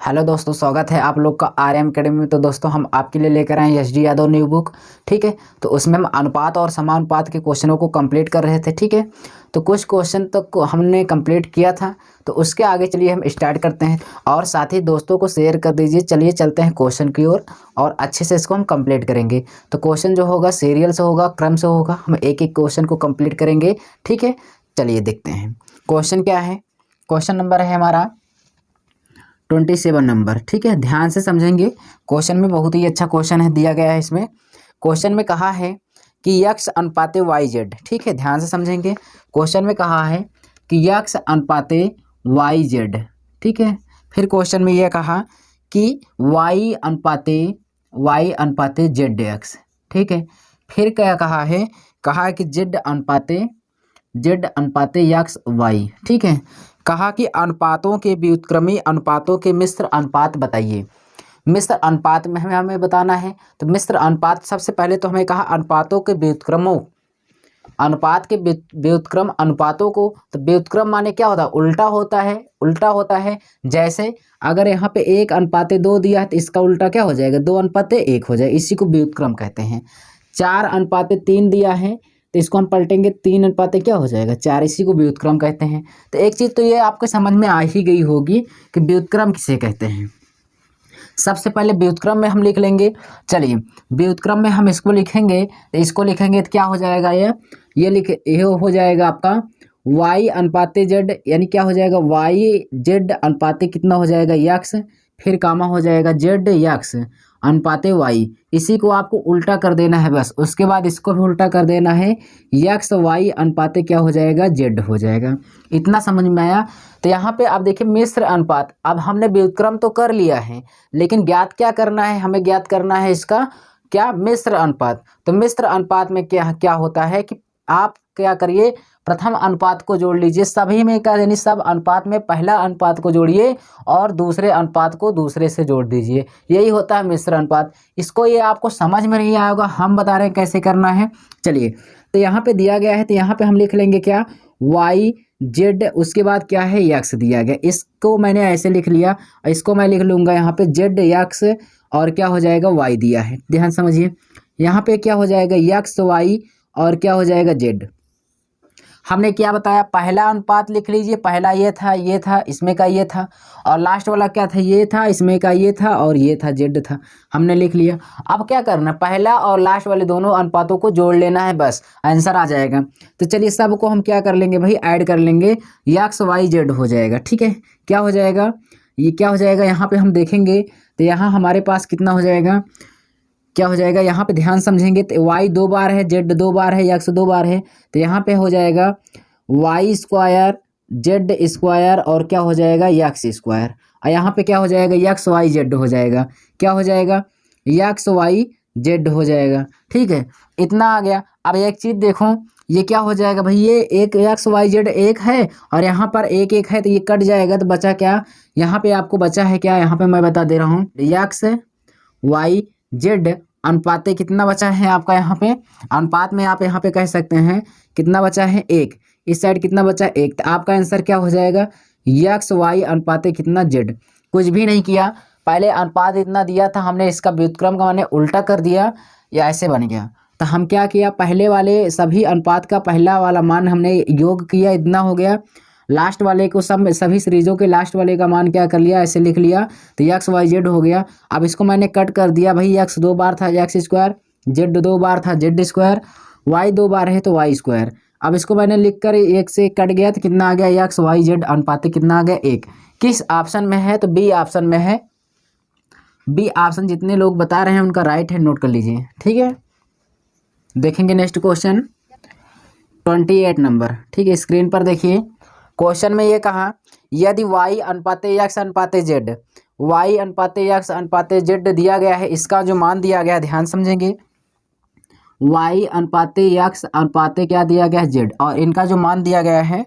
Hello दोस्तों, स्वागत है आप लोग का आरएम अकेडमी में। तो दोस्तों हम आपके लिए लेकर आए S D Yadav new book. ठीक है, तो उसमें हम अनुपात और समानुपात के क्वेश्चनों को कंप्लीट कर रहे थे। ठीक है, तो कुछ क्वेश्चन तक को हमने कंप्लीट किया था, तो उसके आगे चलिए हम स्टार्ट करते हैं और साथ ही दोस्तों को शेयर कर दीजिए। चलिए चलते हैं क्वेश्चन की ओर और अच्छे से इसको हम कंप्लीट करेंगे। तो क्वेश्चन जो होगा सीरियल से होगा, क्रम से होगा, हम एक एक क्वेश्चन को कंप्लीट करेंगे। ठीक है, चलिए देखते हैं क्वेश्चन क्या है। क्वेश्चन नंबर है हमारा 27 नंबर। ठीक है, ध्यान से समझेंगे। क्वेश्चन में बहुत ही अच्छा क्वेश्चन है दिया गया है। इसमें क्वेश्चन में कहा है कि यक्स अनुपाते वाई जेड। ठीक है, ध्यान से समझेंगे। क्वेश्चन में कहा है कि यक्स अनुपाते वाई जेड। ठीक है, फिर क्वेश्चन में यह कहा कि वाई अनुपाते जेड एक्स। ठीक है, फिर क्या कहा है, कहा कि जेड अनुपाते यक्स वाई। ठीक है, कहा कि अनुपातों के व्युत्क्रमी अनुपातों के मिश्र अनुपात बताइए। मिश्र अनुपात में हमें बताना है। तो मिश्र अनुपात सबसे पहले तो हमें कहा अनुपातों के व्युत्क्रमों, अनुपात के व्युत्क्रम अनुपातों को। तो व्युत्क्रम माने क्या होता है, उल्टा होता है। जैसे अगर यहाँ पे 1:2 दिया है तो इसका उल्टा क्या हो जाएगा, 2:1 हो जाएगा। इसी को व्युत्क्रम कहते हैं। 4:3 दिया है तो इसको हम पलटेंगे, 3 क्या हो जाएगा, 4। इसी को व्युत्क्रम कहते हैं। तो एक चीज़ तो ये आपको समझ में आ ही गई होगी कि व्युत्क्रम किसे कहते हैं। सबसे पहले व्युत्क्रम में हम लिख लेंगे। चलिए व्युत्क्रम में हम इसको लिखेंगे, तो इसको लिखेंगे तो क्या हो जाएगा, ये हो जाएगा आपका वाई अनुपाते जेड, यानी क्या हो जाएगा, वाई जेड अनुपाते कितना हो जाएगा, यक्स। फिर कामा हो जाएगा जेड यक्स अनुपाते वाई। इसी को आपको उल्टा कर देना है बस। उसके बाद इसको भी उल्टा कर देना है, यक्स वाई अनुपाते क्या हो जाएगा, जेड हो जाएगा। इतना समझ में आया। तो यहाँ पे आप देखिए मिश्र अनुपात। अब हमने व्युत्क्रम तो कर लिया है, लेकिन ज्ञात क्या करना है, हमें ज्ञात करना है इसका क्या, मिश्र अनुपात। तो मिश्र अनुपात में क्या क्या होता है कि आप क्या करिए, प्रथम अनुपात को जोड़ लीजिए सभी में का, यानी सब अनुपात में पहला अनुपात को जोड़िए और दूसरे अनुपात को दूसरे से जोड़ दीजिए। यही होता है मिश्र अनुपात। इसको ये आपको समझ में नहीं आया होगा, हम बता रहे हैं कैसे करना है। चलिए, तो यहाँ पे दिया गया है, तो यहाँ पे हम लिख लेंगे क्या, वाई जेड, उसके बाद क्या है, यक्स दिया गया। इसको मैंने ऐसे लिख लिया, इसको मैं लिख लूँगा यहाँ पे जेड यक्स और क्या हो जाएगा, वाई दिया है। ध्यान समझिए, यहाँ पे क्या हो जाएगा, यक्स वाई और क्या हो जाएगा, जेड। हमने क्या बताया, पहला अनुपात लिख लीजिए, पहला ये था, इसमें का ये था, और लास्ट वाला क्या था, ये था, इसमें का ये था, और ये था, जेड था। हमने लिख लिया। अब क्या करना, पहला और लास्ट वाले दोनों अनुपातों को जोड़ लेना है, बस आंसर आ जाएगा। तो चलिए सबको हम क्या कर लेंगे भाई, ऐड कर लेंगे, यक्स वाई जेड हो जाएगा। ठीक है, क्या हो जाएगा, ये क्या हो जाएगा, यहाँ पे हम देखेंगे तो यहाँ हमारे पास कितना हो जाएगा, क्या हो जाएगा, यहाँ पे ध्यान समझेंगे तो वाई 2 बार है, जेड 2 बार है, यक्स 2 बार है। तो यहाँ पे हो जाएगा वाई स्क्वायर जेड स्क्वायर और क्या हो जाएगा, यक्स स्क्वायर। और यहाँ पे क्या हो जाएगा, यक्स वाई जेड हो जाएगा। क्या हो जाएगा, यक्स वाई जेड हो जाएगा। ठीक है, इतना आ गया। अब एक चीज़ देखो, ये क्या हो जाएगा भाई, ये एक यक्स वाई जेड एक है और यहाँ पर एक एक है, तो ये कट जाएगा। तो बचा क्या, यहाँ पे आपको बचा है क्या, यहाँ पे मैं बता दे रहा हूँ, यक्स वाई जेड अनुपाते कितना बचा है आपका, यहाँ पे अनुपात में आप यहाँ पे कह सकते हैं कितना बचा है, 1। इस साइड कितना बचा है, 1। तो आपका आंसर क्या हो जाएगा, यक्स वाई अनुपाते कितना, जेड। कुछ भी नहीं किया, पहले अनुपात इतना दिया था, हमने इसका व्युत्क्रम का माने उल्टा कर दिया, या ऐसे बन गया। तो हम क्या किया, पहले वाले सभी अनुपात का पहला वाला मान हमने योग किया, इतना हो गया। लास्ट वाले को सभी सीरीजों के लास्ट वाले का मान क्या कर लिया, ऐसे लिख लिया। तो यक्स वाई जेड हो गया। अब इसको मैंने कट कर दिया भाई, यक्स 2 बार था, यक्स स्क्वायर, जेड 2 बार था, जेड स्क्वायर, वाई 2 बार है तो वाई स्क्वायर। अब इसको मैंने लिख कर एक से कट गया तो कितना आ गया, यक्स वाई जेड अनुपाते कितना आ गया, 1। किस ऑप्शन में है, तो बी ऑप्शन में है। बी ऑप्शन जितने लोग बता रहे हैं उनका राइट है, नोट कर लीजिए। ठीक है, देखेंगे नेक्स्ट क्वेश्चन 28 नंबर। ठीक है, स्क्रीन पर देखिए। क्वेश्चन में ये कहा, यदि वाई अनुपाते यक्स अनुपाते जेड, वाई अनुपाते यक्स अनुपाते जेड दिया गया है, इसका जो मान दिया गया है, ध्यान समझेंगे, वाई अनुपाते यक्स अनुपाते क्या दिया गया है, जेड, और इनका जो मान दिया गया है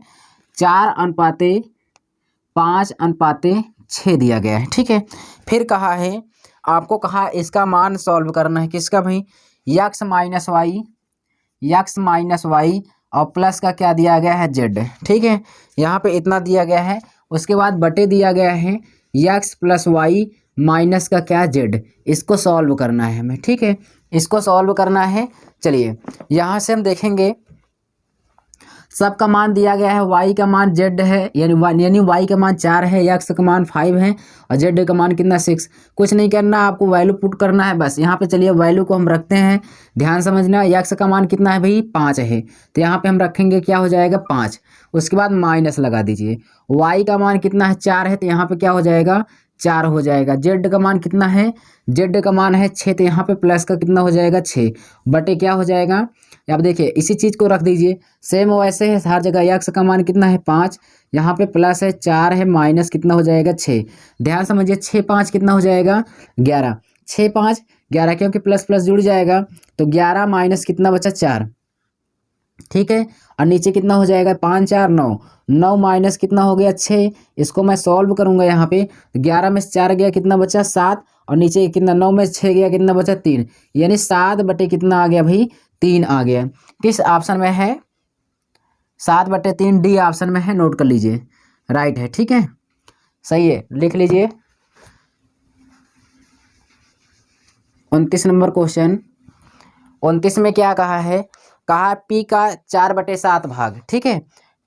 4:5:6 दिया गया है। ठीक है, फिर कहा है, आपको कहा इसका मान सॉल्व करना है, किसका भाई, यक्स माइनस वाई और प्लस का क्या दिया गया है, जेड। ठीक है, यहाँ पे इतना दिया गया है। उसके बाद बटे दिया गया है एक्स प्लस वाई माइनस का क्या जेड, इसको सॉल्व करना है हमें। ठीक है, इसको सॉल्व करना है। चलिए यहाँ से हम देखेंगे सब का मान दिया गया है, y का मान z है, यानी y का मान 4 है, x का मान 5 है और z का मान कितना 6। कुछ नहीं करना, आपको वैल्यू पुट करना है बस। यहाँ पे चलिए वैल्यू को हम रखते हैं, ध्यान समझना। x का मान कितना है भाई 5 है, तो यहाँ पे हम रखेंगे क्या हो जाएगा 5। उसके बाद माइनस लगा दीजिए। y का मान कितना है 4 है, तो यहाँ पे क्या हो जाएगा 4 हो जाएगा। z का मान कितना है, z का मान है 6, तो यहाँ पे प्लस का कितना हो जाएगा 6 बटे क्या हो जाएगा। अब देखिए इसी चीज़ को रख दीजिए, सेम वैसे है हर जगह। x का मान कितना है 5, यहाँ पे प्लस है 4 है, माइनस कितना हो जाएगा 6। ध्यान समझिए 6 5 कितना हो जाएगा 11, 6 5 11, क्योंकि प्लस प्लस जुड़ जाएगा, तो 11 माइनस कितना बचा 4। ठीक है, और नीचे कितना हो जाएगा 5 4 9, 9 माइनस कितना हो गया 6। इसको मैं सॉल्व करूंगा यहाँ पे, 11 में से 4 गया कितना बचा 7, और नीचे कितना 9 में से 6 गया कितना बचा 3, यानी 7 बटे कितना आ गया भाई 3 आ गया। किस ऑप्शन में है 7 बटे 3, डी ऑप्शन में है, नोट कर लीजिए, राइट है। ठीक है, सही है, लिख लीजिए। 29 नंबर क्वेश्चन। 29 में क्या कहा है, कहा पी का 4/7 भाग। ठीक है,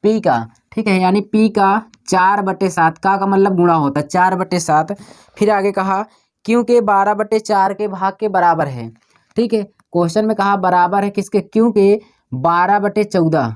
पी का, ठीक है, यानी पी का 4/7 का मतलब गुणा होता है 4/7। फिर आगे कहा क्यों के 12/4 के भाग के बराबर है। ठीक है, क्वेश्चन में कहा बराबर है किसके, क्यों के 12/14,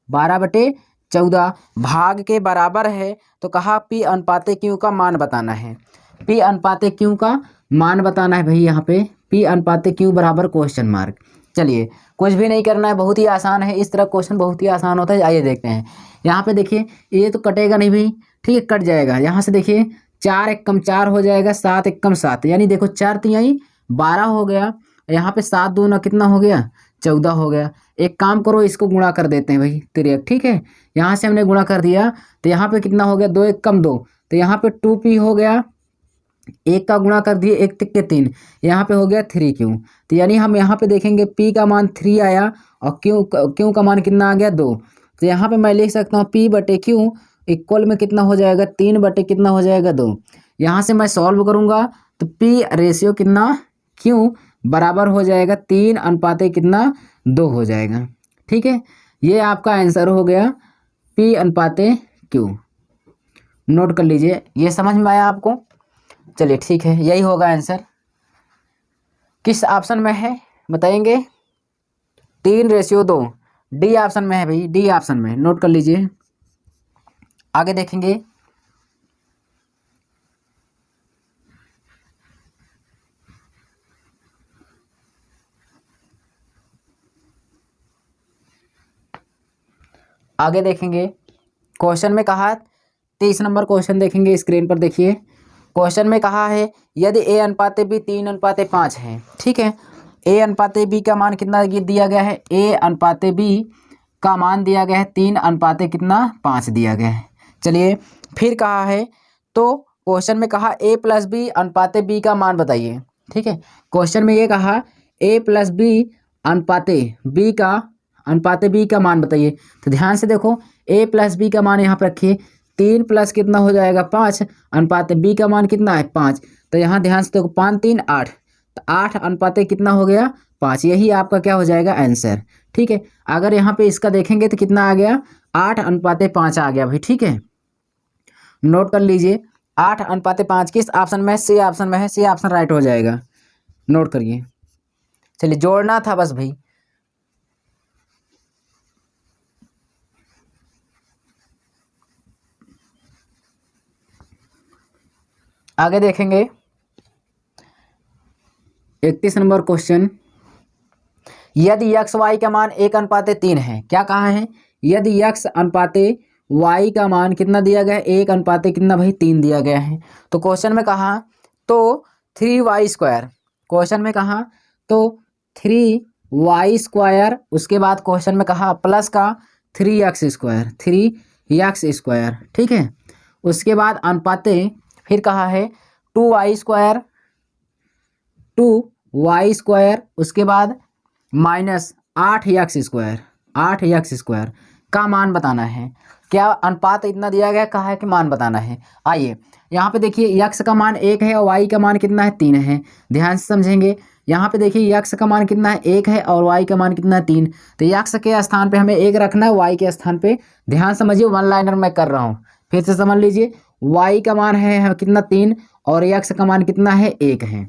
12/14 भाग के बराबर है। तो कहा पी अनुपाते क्यों का मान बताना है, पी अनुपाते क्यों का मान बताना है भाई। यहाँ पे पी अनुपाते क्यों बराबर क्वेश्चन मार्क। चलिए कुछ भी नहीं करना है, बहुत ही आसान है, इस तरह क्वेश्चन बहुत ही आसान होता है। आइए देखते हैं, यहाँ पे देखिए ये तो कटेगा नहीं भाई, ठीक है, कट जाएगा। यहाँ से देखिए 4 एकम 4 हो जाएगा, 7 एकम 7, यानी देखो 4 तिहाई 12 हो गया। यहाँ पे 7 दूना कितना हो गया 14 हो गया। एक काम करो, इसको गुणा कर देते हैं भाई 3। ठीक है, यहाँ से हमने गुणा कर दिया, तो यहाँ पे कितना हो गया 2 एकम 2, तो यहाँ पे 2p हो गया, एक का गुणा कर दिए 1 तिक्के 3, यहाँ पे हो गया 3q। तो यानी हम यहाँ पे देखेंगे p का मान 3 आया और q का मान कितना आ गया 2। तो यहाँ पे मैं लिख सकता हूँ p बटे q इक्वल में कितना हो जाएगा 3 बटे कितना हो जाएगा 2। यहाँ से मैं सॉल्व करूँगा तो p रेशियो कितना q बराबर हो जाएगा 3 अनुपाते कितना 2 हो जाएगा। ठीक है, ये आपका आंसर हो गया p अनुपाते q। नोट कर लीजिए, ये समझ में आया आपको। चलिए ठीक है, यही होगा आंसर। किस ऑप्शन में है बताएंगे, 3:2, डी ऑप्शन में है भाई, डी ऑप्शन में, नोट कर लीजिए। आगे देखेंगे, आगे देखेंगे क्वेश्चन में कहा 30 नंबर क्वेश्चन देखेंगे, स्क्रीन पर देखिए। क्वेश्चन में कहा है यदि a अनुपाते b 3:5 है। ठीक है, a अनुपाते b का मान कितना दिया गया है, a अनुपाते b का मान दिया गया है 3:5 दिया गया है। चलिए फिर कहा है, तो क्वेश्चन में कहा a + b अनुपाते b का मान बताइए। ठीक है, क्वेश्चन में ये कहा a + b अनुपाते b का मान बताइए। तो ध्यान से देखो, a + b का मान यहाँ पर रखिए, 3 प्लस कितना हो जाएगा 5, अनुपाते b का मान कितना है 5। तो यहाँ ध्यान से देखो 5 3 8, तो 8 अनुपाते कितना हो गया 5, यही आपका क्या हो जाएगा आंसर। ठीक है, अगर यहाँ पे इसका देखेंगे तो कितना आ गया 8:5 आ गया भाई। ठीक है, नोट कर लीजिए, 8:5 किस ऑप्शन में, सी ऑप्शन में है, सी ऑप्शन राइट हो जाएगा, नोट करिए। चलिए जोड़ना था बस भाई। आगे देखेंगे 31 नंबर क्वेश्चन, यदि x y का मान 1:3 है। क्या कहा है, यदि x अनुपाते y का मान कितना दिया गया है 1 कितना भाई 3 दिया गया है। तो क्वेश्चन में कहा तो 3y², क्वेश्चन में कहा तो 3y², उसके बाद क्वेश्चन में कहा प्लस का 3x²। ठीक है, उसके बाद अनुपाते फिर कहा है 2y², उसके बाद -8x² का मान बताना है। क्या अनुपात इतना दिया गया, कहा है कि मान बताना है। आइए यहाँ पे देखिए यक्स का मान 1 है और वाई का मान कितना है 3 है। ध्यान से समझेंगे। यहाँ पे देखिए यक्स का मान कितना है 1 है और वाई का मान कितना है 3। तो यक्स के स्थान पे हमें 1 रखना है, वाई के स्थान पे ध्यान समझिए, वन लाइनर मैं कर रहा हूँ, फिर से समझ लीजिए। वाई का मान है कितना 3 और यक्स का मान कितना है 1 है।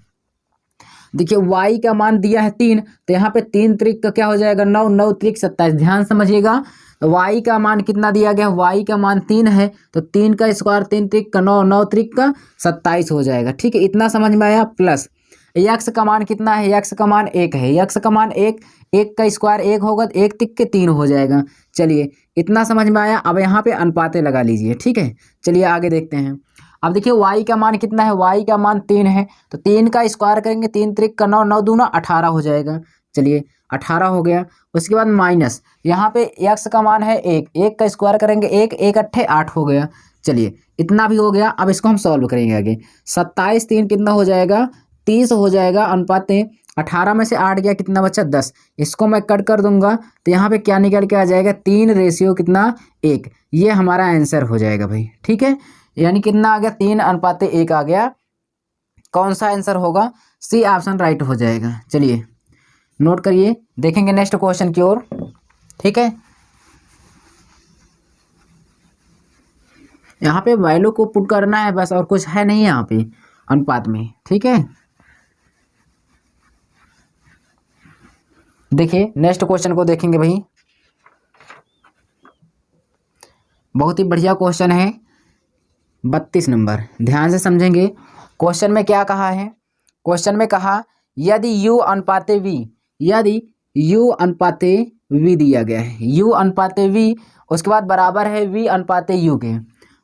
देखिए y का मान दिया है 3, तो यहाँ पे 3 त्रिक का क्या हो जाएगा 9, 9 त्रिक 27। ध्यान समझिएगा, y का मान कितना दिया गया, y का मान 3 है, तो 3 का स्क्वायर 3 त्रिक का 9, 9 त्रिक का 27 हो जाएगा। ठीक है, इतना समझ में आया। प्लस यक्स का मान कितना है, यक्स का मान 1 है, यक्स का मान 1, 1 का स्क्वायर 1 होगा, 1 त्रिक के 3 हो जाएगा। चलिए इतना समझ में आया। अब यहाँ पे अनुपातें लगा लीजिए। ठीक है, चलिए आगे देखते हैं। अब देखिए y का मान कितना है, y का मान 3 है, तो 3 का स्क्वायर करेंगे, 3 त्रिक का 9, 9 दूना 18 हो जाएगा। चलिए 18 हो गया। उसके बाद माइनस यहाँ पे x का मान है 1, 1 का स्क्वायर करेंगे 1, 1 अट्ठे 8 हो गया। चलिए इतना भी हो गया। अब इसको हम सॉल्व करेंगे आगे। 27 3 कितना हो जाएगा 30 हो जाएगा। अनुपात 18 में से 8 गया, कितना बचा 10। इसको मैं कट कर दूंगा तो यहाँ पे क्या निकल के आ जाएगा 3 रेशियो कितना 1। ये हमारा आंसर हो जाएगा भाई। ठीक है, यानी कितना आ गया 3:1 आ गया। कौन सा आंसर होगा, सी ऑप्शन राइट हो जाएगा। चलिए नोट करिए, देखेंगे नेक्स्ट क्वेश्चन की ओर। ठीक है, यहाँ पे वैल्यू को पुट करना है बस, और कुछ है नहीं यहाँ पे अनुपात में। ठीक है, देखिए नेक्स्ट क्वेश्चन को देखेंगे भाई। बहुत ही बढ़िया क्वेश्चन है, 32 नंबर। ध्यान से समझेंगे। क्वेश्चन में क्या कहा है, क्वेश्चन में कहा यदि u अनुपाते v, यदि u अनुपाते v दिया गया है, u अनुपाते v, उसके बाद बराबर है v अनुपाते u के,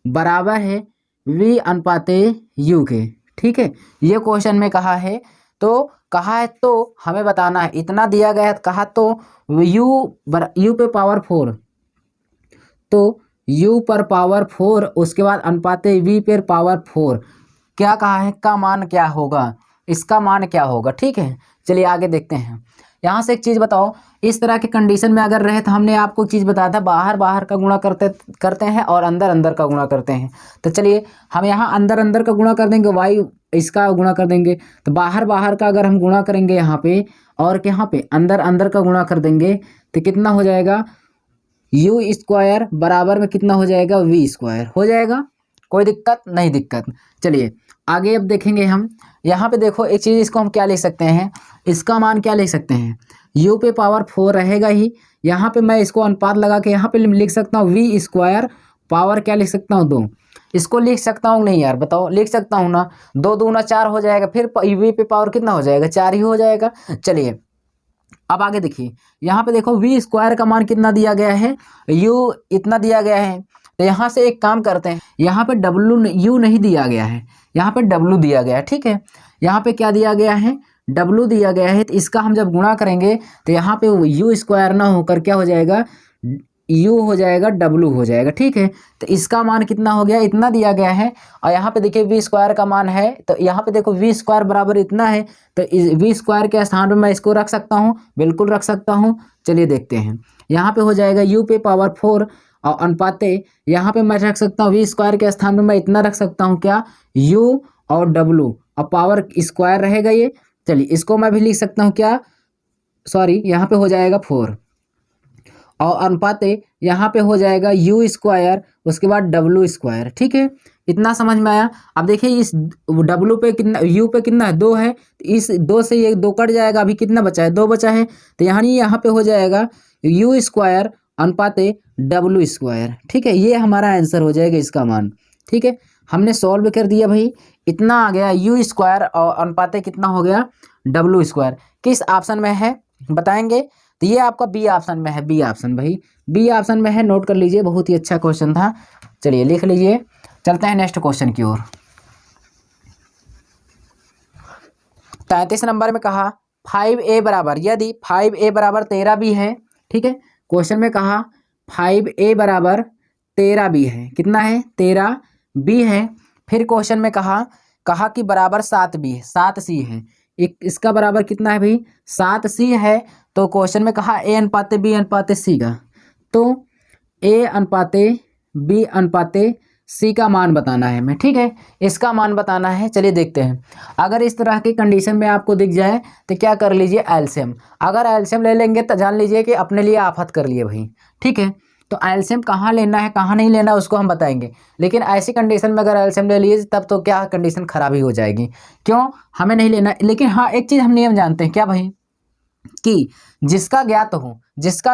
बराबर है v अनुपाते u के। ठीक है, ये क्वेश्चन में कहा है। तो हमें बताना है, इतना दिया गया है, कहा तो u पे पावर 4, तो u पर पावर 4, उसके बाद अनुपाते v पर पावर 4, क्या कहा है का मान क्या होगा, इसका मान क्या होगा। ठीक है, चलिए आगे देखते हैं। यहाँ से एक चीज़ बताओ, इस तरह के कंडीशन में अगर रहे तो हमने आपको एक चीज़ बताया था, बाहर बाहर का गुणा करते हैं और अंदर अंदर का गुणा करते हैं। तो चलिए हम यहाँ अंदर अंदर का गुणा कर देंगे, y इसका गुणा कर देंगे, तो बाहर बाहर का अगर हम गुणा करेंगे यहाँ पे, और यहाँ पे अंदर अंदर का गुणा कर देंगे, तो कितना हो जाएगा यू स्क्वायर बराबर में कितना हो जाएगा वी स्क्वायर हो जाएगा। कोई दिक्कत नहीं, दिक्कत। चलिए आगे अब देखेंगे हम। यहाँ पे देखो एक चीज़, इसको हम क्या लिख सकते हैं, इसका मान क्या लिख सकते हैं, u पे पावर 4 रहेगा ही। यहाँ पे मैं इसको अनुपात लगा के यहाँ पे लिख सकता हूँ वी स्क्वायर पावर क्या लिख सकता हूँ 2। इसको लिख सकता हूँ नहीं यार, बताओ लिख सकता हूँ ना, 2 दूना 4 हो जाएगा, फिर वी पे पावर कितना हो जाएगा 4 ही हो जाएगा। चलिए अब आगे देखिए, यहाँ पे देखो वी स्क्वायर का मान कितना दिया गया है, u इतना दिया गया है। तो यहाँ से एक काम करते हैं, यहाँ पे u नहीं दिया गया है, यहाँ पे w दिया गया है। ठीक है, यहाँ पे क्या दिया गया है w दिया गया है। तो इसका हम जब गुणा करेंगे तो यहाँ पे u स्क्वायर ना होकर क्या हो जाएगा u हो जाएगा w हो जाएगा। ठीक है, तो इसका मान कितना हो गया, इतना दिया गया है। और यहाँ पे देखिए v स्क्वायर का मान है, तो यहाँ पे देखो v स्क्वायर बराबर इतना है, तो v स्क्वायर के स्थान पर मैं इसको रख सकता हूँ, बिल्कुल रख सकता हूँ। चलिए देखते हैं, यहाँ पे हो जाएगा u पे पावर 4 और अनुपाते यहाँ पे मैं रख सकता हूँ v स्क्वायर के स्थान में मैं इतना रख सकता हूँ क्या u और w, और पावर स्क्वायर रहेगा ये। चलिए इसको मैं भी लिख सकता हूँ क्या, सॉरी यहाँ पे हो जाएगा 4 और अनुपाते यहाँ पे हो जाएगा u स्क्वायर, उसके बाद w स्क्वायर। ठीक है, इतना समझ में आया। अब देखिए इस w पे कितना, u पे कितना है 2 है, तो इस 2 से ये 2 कट जाएगा, अभी कितना बचा है 2 बचा है, तो यहाँ पे हो जाएगा u स्क्वायर अनुपाते w स्क्वायर। ठीक है, ये हमारा आंसर हो जाएगा इसका मान। ठीक है, हमने सॉल्व कर दिया भाई, इतना आ गया u स्क्वायर और अनुपाते कितना हो गया w स्क्वायर। किस ऑप्शन में है बताएंगे, तो ये आपका बी ऑप्शन में है, बी ऑप्शन भाई, बी ऑप्शन में है, नोट कर लीजिए, बहुत ही अच्छा क्वेश्चन था। चलिए लिख लीजिए, चलते हैं नेक्स्ट क्वेश्चन की ओर। 33 नंबर में कहा 5a बराबर, यदि 5a बराबर 13 भी है। ठीक है, क्वेश्चन में कहा 5a बराबर 13 भी है, कितना है 13 b है। फिर क्वेश्चन में कहा कि बराबर 7 b है, 7c है। एक इसका बराबर कितना है भाई 7c है। तो क्वेश्चन में कहा a अनुपाते b अनुपाते c का, तो a अनुपाते बी अनुपाते सी का मान बताना है हमें, ठीक है, इसका मान बताना है। चलिए देखते हैं। अगर इस तरह की कंडीशन में आपको दिख जाए तो क्या कर लीजिए, एलसीएम। अगर एलसीएम ले लेंगे तो जान लीजिए कि अपने लिए आफत कर लिए भाई, ठीक है। तो एलसीएम कहाँ लेना है कहाँ नहीं लेना उसको हम बताएंगे, लेकिन ऐसी कंडीशन में अगर एलसीएम ले लिए तब तो क्या कंडीशन खराब ही हो जाएगी। क्यों हमें नहीं लेना, लेकिन हाँ एक चीज़ हम नियम जानते हैं क्या भाई, कि जिसका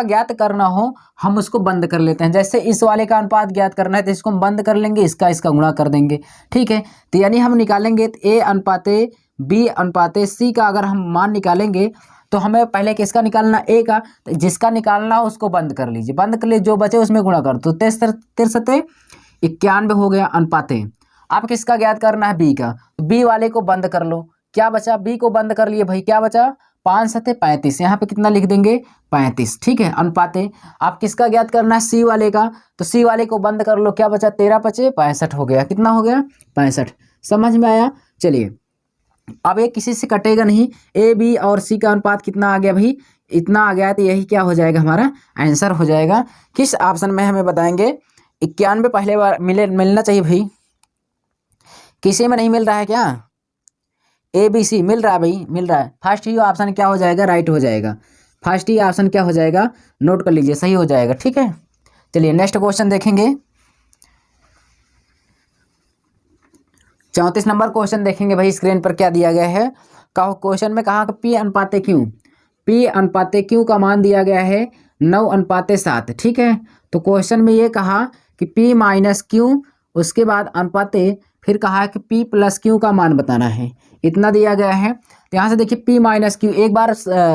ज्ञात करना हो हम उसको बंद कर लेते हैं। जैसे इस वाले का अनुपात ज्ञात करना है तो इसको हम बंद कर लेंगे, इसका गुणा कर देंगे, ठीक है। तो यानी हम निकालेंगे ए अनुपाते बी अनुपाते सी का अगर हम मान निकालेंगे तो हमें पहले किसका निकालना, ए का। तो जिसका निकालना हो उसको बंद कर लीजिए, बंद कर लीजिए, जो बचे उसमें गुणा कर दो। 93 91 हो गया अनुपाते। अब किसका ज्ञात करना है, बी का। बी वाले को बंद कर लो, क्या बचा, बी को बंद कर लिए भाई, क्या बचा 5 7 35, यहाँ पे कितना लिख देंगे 35, ठीक है अनुपाते। आप किसका ज्ञात करना है, सी वाले का। तो सी वाले को बंद कर लो, क्या बचा 13 5 65 हो गया, कितना हो गया 65। समझ में आया। चलिए अब ये किसी से कटेगा नहीं, ए बी और सी का अनुपात कितना आ गया भाई, इतना आ गया। तो यही क्या हो जाएगा, हमारा आंसर हो जाएगा। किस ऑप्शन में हमें बताएंगे, 91 पहले बार मिलना चाहिए भाई, किसी में नहीं मिल रहा है क्या, ए बी सी मिल रहा है भाई, मिल रहा है। फर्स्ट ही ऑप्शन क्या हो जाएगा, राइट हो जाएगा। फर्स्ट ही ऑप्शन क्या हो जाएगा, नोट कर लीजिए, सही हो जाएगा, ठीक है। चलिए नेक्स्ट क्वेश्चन देखेंगे। 34 नंबर क्वेश्चन देखेंगे भाई, स्क्रीन पर क्या दिया गया है। क्वेश्चन में कहा पी अनुपाते क्यू, पी अनुपाते क्यू का मान दिया गया है 9:7, ठीक है। तो क्वेश्चन में ये कहा कि पी माइनस क्यू, उसके बाद अनुपाते, फिर कहा कि पी प्लस क्यू का मान बताना है, इतना दिया गया है। तो यहाँ से देखिए पी माइनस क्यू, एक बार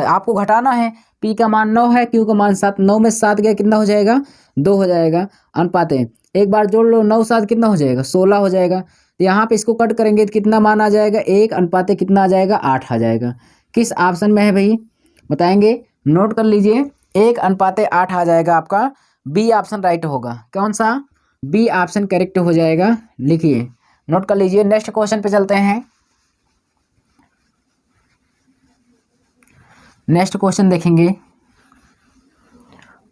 आपको घटाना है। पी का मान 9 है, क्यू का मान 7, 9 में 7 गया कितना हो जाएगा 2 हो जाएगा। अनुपाते एक बार जोड़ लो, 9 7 कितना हो जाएगा 16 हो जाएगा। तो यहाँ पे इसको कट करेंगे तो कितना मान आ जाएगा 1, अनुपाते कितना आ जाएगा 8 आ जाएगा। किस ऑप्शन में है भाई बताएंगे, नोट कर लीजिए, 1:8 आ जाएगा आपका, बी ऑप्शन राइट होगा। कौन सा, बी ऑप्शन करेक्ट हो जाएगा, लिखिए नोट कर लीजिए। नेक्स्ट क्वेश्चन पे चलते हैं। नेक्स्ट क्वेश्चन देखेंगे,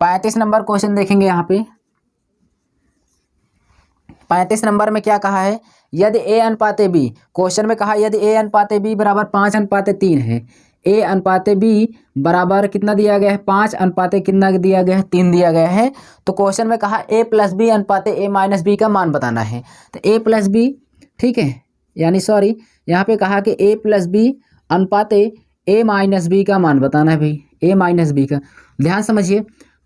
35 नंबर क्वेश्चन देखेंगे। यहाँ पे 35 नंबर में क्या कहा है, यदि ए अनुपाते बी, क्वेश्चन में कहा यदि ए अनुपाते बी बराबर 5:3 है, ए अनुपाते बी बराबर कितना दिया गया है 5 अनुपाते कितना दिया गया है 3 दिया गया है। तो क्वेश्चन में कहा ए प्लस बी अनुपाते ए माइनस बी का मान बताना है। तो ए प्लस बी, ठीक है, यानी सॉरी यहाँ पे कहा कि ए प्लस बी अनुपाते ए माइनस बी का मान बताना है भाई, ए माइनस बी का। ध्यान समझिए,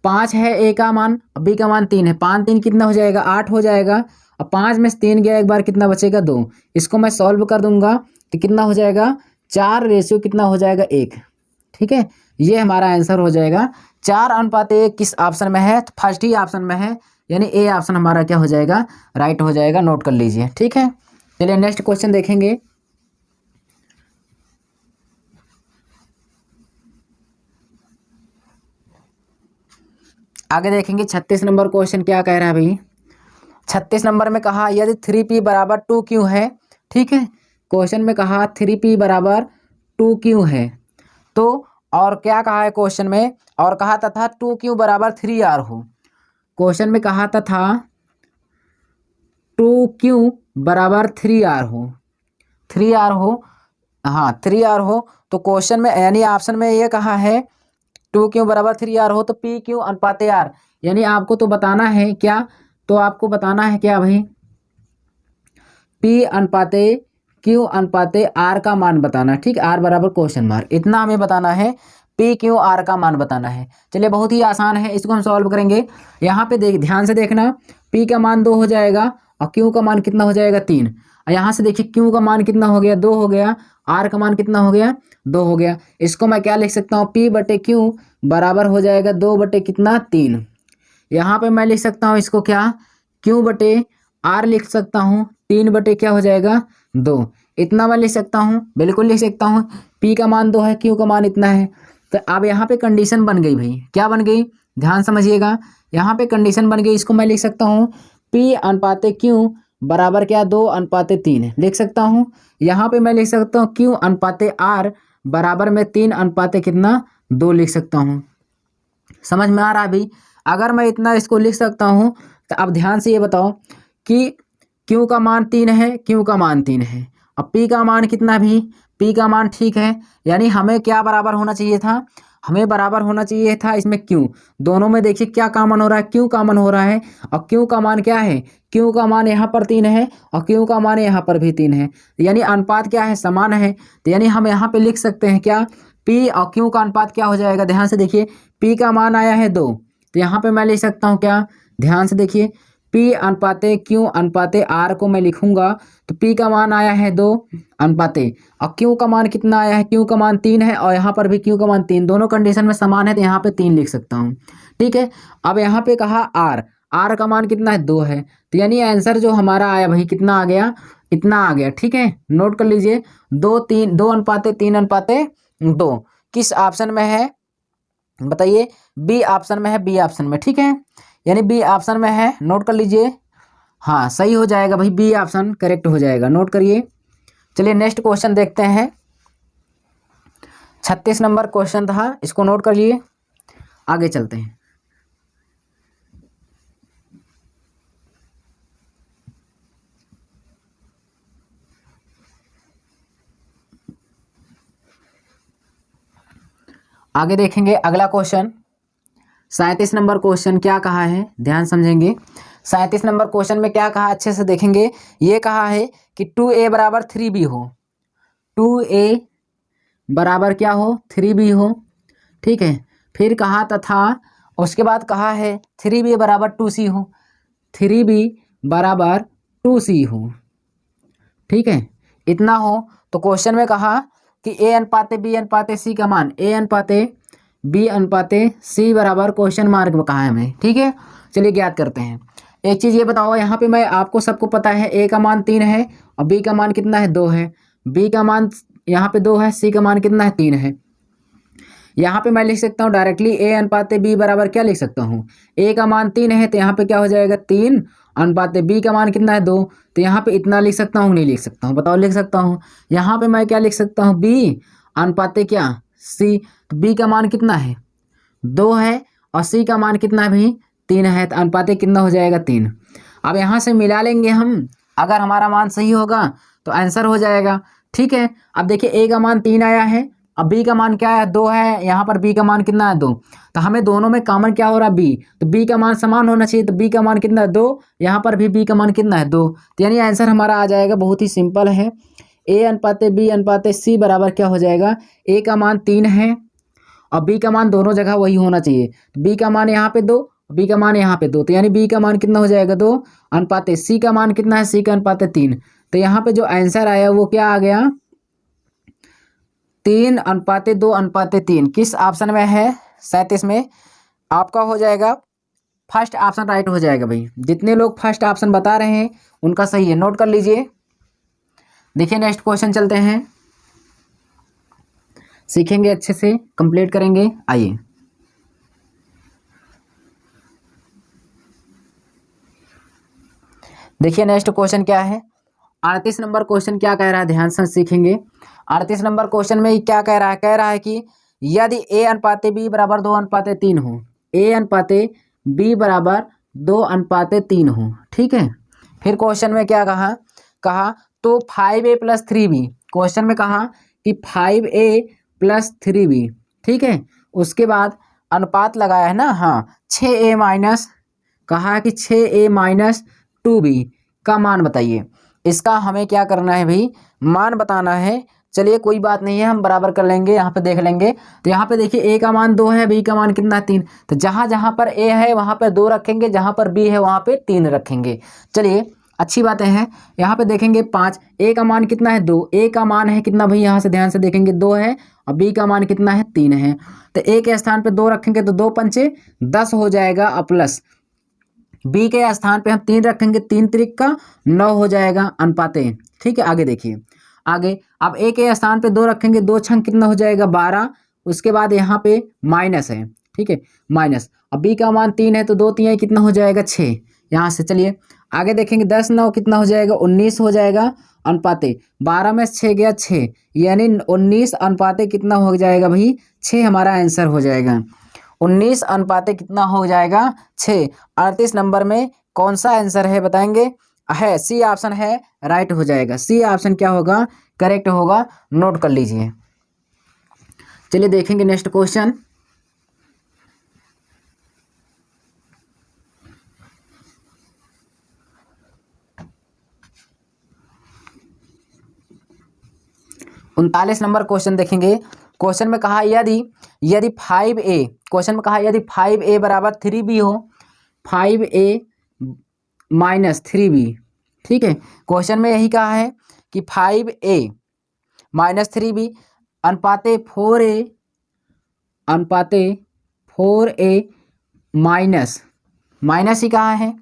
5 है ए का मान, बी का मान 3 है, 5 3 कितना हो जाएगा 8 हो जाएगा। अब 5 में से 3 गया एक बार, कितना बचेगा 2। इसको मैं सॉल्व कर दूंगा तो कितना हो जाएगा 4 रेशियो कितना हो जाएगा 1, ठीक है। ये हमारा आंसर हो जाएगा 4:1 किस ऑप्शन में है, तो फर्स्ट ही ऑप्शन में है, यानी ए ऑप्शन हमारा क्या हो जाएगा, राइट हो जाएगा, नोट कर लीजिए, ठीक है। चलिए नेक्स्ट क्वेश्चन देखेंगे। आगे देखेंगे 36 नंबर क्वेश्चन क्या कह रहा है भाई। 36 नंबर में कहा यदि 3p बराबर 2q है, ठीक है। क्वेश्चन में कहा 3p बराबर 2q है, तो और क्या कहा है क्वेश्चन में, और कहा तथा 2q बराबर 3r हो। क्वेश्चन में कहा तथा 2q बराबर 3r हो, 3r हो, हाँ 3r हो। तो क्वेश्चन में यानी ऑप्शन में ये कहा है 2q बराबर 3r हो, तो pq अनुपाते r, यानी आपको तो बताना है क्या, तो आपको बताना है क्या भाई, p अनुपाते q अनुपाते r का मान बताना, ठीक, r बराबर क्वेश्चन मार्क, इतना हमें बताना है, p q r का मान बताना है। चलिए बहुत ही आसान है, इसको हम सॉल्व करेंगे। यहाँ पे देख ध्यान से देखना, p का मान 2 हो जाएगा और q का मान कितना हो जाएगा 3। और यहाँ से देखिए q का मान कितना हो गया 2 हो गया, r का मान कितना हो गया 2 हो गया। इसको मैं क्या लिख सकता हूँ, p/q बराबर हो जाएगा 2 कितना 3। यहाँ पे मैं लिख सकता हूँ इसको क्या, q/r लिख सकता हूँ, 3 क्या हो जाएगा 2, इतना मैं लिख सकता हूँ, बिल्कुल लिख सकता हूँ। p का मान 2 है, q का मान इतना है। तो अब यहाँ पे कंडीशन बन गई भाई, क्या बन गई, ध्यान समझिएगा, यहाँ पे कंडीशन बन गई। इसको मैं लिख सकता हूँ p अनुपाते q बराबर क्या 2:3 लिख सकता हूँ। यहाँ पे मैं लिख सकता हूँ q अनुपाते r बराबर में 3 कितना 2 लिख सकता हूँ। समझ में आ रहा है भाई। अगर मैं इतना इसको लिख सकता हूँ तो अब ध्यान से ये बताओ कि Q का मान 3 है, Q का मान 3 है, अब P का मान कितना भी, P का मान ठीक है, यानी हमें क्या बराबर होना चाहिए था, हमें बराबर होना चाहिए था इसमें Q। दोनों में देखिए क्या कॉमन हो रहा है, Q कॉमन हो रहा है, और Q का मान क्या है, Q का मान यहाँ पर 3 है और Q का मान यहाँ पर भी 3 है, यानी अनुपात क्या है, समान है। तो यानी हम यहाँ पे लिख सकते हैं क्या, P और Q का अनुपात क्या हो जाएगा, ध्यान से देखिए, P का मान आया है 2, तो यहाँ पे मैं लिख सकता हूँ क्या, ध्यान से देखिए, P अनुपाते Q अनुपाते R को मैं लिखूंगा, तो P का मान आया है 2 अनुपाते, और Q का मान कितना आया है, Q का मान 3 है और यहाँ पर भी Q का मान 3, दोनों कंडीशन में समान है, तो यहाँ पे 3 लिख सकता हूँ। ठीक है, अब यहाँ पे कहा R का मान कितना है, 2 है, तो यानी आंसर जो हमारा आया भाई कितना आ गया, इतना आ गया। ठीक है, नोट कर लीजिए, 2 अनुपाते 3 अनुपाते 2 किस ऑप्शन में है बताइए, बी ऑप्शन में है, बी ऑप्शन में। ठीक है, यानी बी ऑप्शन में है, नोट कर लीजिए, हाँ सही हो जाएगा भाई, बी ऑप्शन करेक्ट हो जाएगा, नोट करिए। चलिए नेक्स्ट क्वेश्चन देखते हैं, 36 नंबर क्वेश्चन था, इसको नोट कर लिए, आगे चलते हैं। आगे देखेंगे अगला क्वेश्चन, 37 नंबर क्वेश्चन क्या कहा है, ध्यान समझेंगे। 37 नंबर क्वेश्चन में क्या कहा, अच्छे से देखेंगे। ये कहा है कि 2a बराबर 3b हो, 2a बराबर क्या हो, 3b हो। ठीक है, फिर कहा तथा उसके बाद कहा है 3b बराबर 2c हो, 3b बराबर 2c हो। ठीक है, इतना हो तो क्वेश्चन में कहा कि a अनुपाते b अनुपाते c का मान, a अनुपाते b अनुपाते c बराबर क्वेश्चन मार्क में कहा है हमें। ठीक है, चलिए ज्ञात करते हैं। एक चीज़ ये बताओ, यहाँ पे मैं आपको सबको पता है a का मान 3 है और b का मान कितना है, 2 है, b का मान यहाँ पे 2 है, c का मान कितना है, 3 है। यहाँ पे मैं लिख सकता हूँ डायरेक्टली a अनुपाते b बराबर क्या लिख सकता हूँ, a का मान 3 है तो यहाँ पे क्या हो जाएगा, 3 अनुपाते b का मान कितना है, 2, तो यहाँ पे इतना लिख सकता हूँ, नहीं लिख सकता हूँ, बताओ लिख सकता हूँ। यहाँ पे मैं क्या लिख सकता हूँ, b अनुपाते क्या c, तो b का मान कितना है, 2 है और c का मान कितना भी 3 है, तो अनुपाते कितना हो जाएगा, 3। अब यहाँ से मिला लेंगे हम, अगर हमारा मान सही होगा तो आंसर हो जाएगा। ठीक है, अब देखिए a का मान 3 आया है, अब b का मान क्या है, 2 है, यहाँ पर b का मान कितना है, 2, तो हमें दोनों में कॉमन क्या हो रहा है, b, तो b का मान समान होना चाहिए, तो b का मान कितना है, 2, यहाँ पर भी b का मान कितना है, 2, तो यानी आंसर हमारा आ जाएगा, बहुत ही सिंपल है, a अनुपाते b अनुपाते c बराबर क्या हो जाएगा, a का मान 3 है और b का मान दोनों जगह वही होना चाहिए, तो b का मान यहाँ पे 2, b का मान यहाँ पे 2, तो यानी b का मान कितना हो जाएगा, 2 अनुपाते c का मान कितना है, c का अनुपाते 3, तो यहाँ पे जो आंसर आया वो क्या आ गया, 3 अनुपाते 2 अनुपाते 3 किस ऑप्शन में है, 37 में आपका हो जाएगा, फर्स्ट ऑप्शन राइट हो जाएगा भाई। जितने लोग फर्स्ट ऑप्शन बता रहे हैं उनका सही है, नोट कर लीजिए। देखिए नेक्स्ट क्वेश्चन चलते हैं, सीखेंगे अच्छे से, कंप्लीट करेंगे। आइए देखिए नेक्स्ट क्वेश्चन क्या है, 38 नंबर क्वेश्चन क्या कह रहा है, ध्यान से सीखेंगे। 38 नंबर क्वेश्चन में क्या कह रहा है कि यदि a अनुपाते b बराबर 2 अनुपाते 3 हो, a अनुपाते b बराबर 2 अनुपाते 3 हो। ठीक है, फिर क्वेश्चन में क्या कहा तो 5a प्लस 3b, क्वेश्चन में कहा कि 5a प्लस 3b। ठीक है, उसके बाद अनुपात लगाया है ना, हाँ 6a माइनस, कहा कि 6a माइनस 2b का मान बताइए। इसका हमें क्या करना है भाई, मान बताना है। चलिए कोई बात नहीं है, हम बराबर कर लेंगे, यहाँ पे देख लेंगे। तो यहाँ पे देखिए a का मान 2 है, b का मान कितना है, 3, तो जहाँ जहाँ पर a है वहाँ पर 2 रखेंगे, जहाँ पर b है वहाँ पे 3 रखेंगे। चलिए अच्छी बातें हैं, यहाँ पे देखेंगे 5, a का मान कितना है, 2, a का मान है कितना भाई, यहाँ से ध्यान से देखेंगे 2 है और b का मान कितना है, 3 है, तो a के स्थान पे 2 रखेंगे तो 2 पंचे 10 हो जाएगा और प्लस b के स्थान पे हम 3 रखेंगे, 3 त्रिक का 9 हो जाएगा अनुपाते। ठीक है, आगे देखिए, आगे अब a के स्थान पे 2 रखेंगे, 2 छंग कितना हो जाएगा, 12, उसके बाद यहाँ पे माइनस है। ठीक है, माइनस, अब b का मान 3 है तो 2 3 कितना हो जाएगा, 6, यहाँ से चलिए आगे देखेंगे 10 9 कितना हो जाएगा, 19 हो जाएगा अनुपाते, 12 में 6 गया 6, यानी 19 अनुपाते कितना हो जाएगा भाई, 6 हमारा आंसर हो जाएगा। 19 अनुपाते कितना हो जाएगा, 6। 38 नंबर में कौन सा आंसर है बताएंगे? है सी ऑप्शन है राइट हो जाएगा। सी ऑप्शन क्या होगा? करेक्ट होगा। नोट कर लीजिए। चलिए देखेंगे नेक्स्ट क्वेश्चन। उनतालीस नंबर क्वेश्चन देखेंगे। क्वेश्चन में कहा यदि यदि 5a, क्वेश्चन में कहा यदि 5a बराबर 3b हो, 5a माइनस 3b। ठीक है, क्वेश्चन में यही कहा है कि 5a माइनस 3b अनुपाते 4a माइनस माइनस ही कहा है,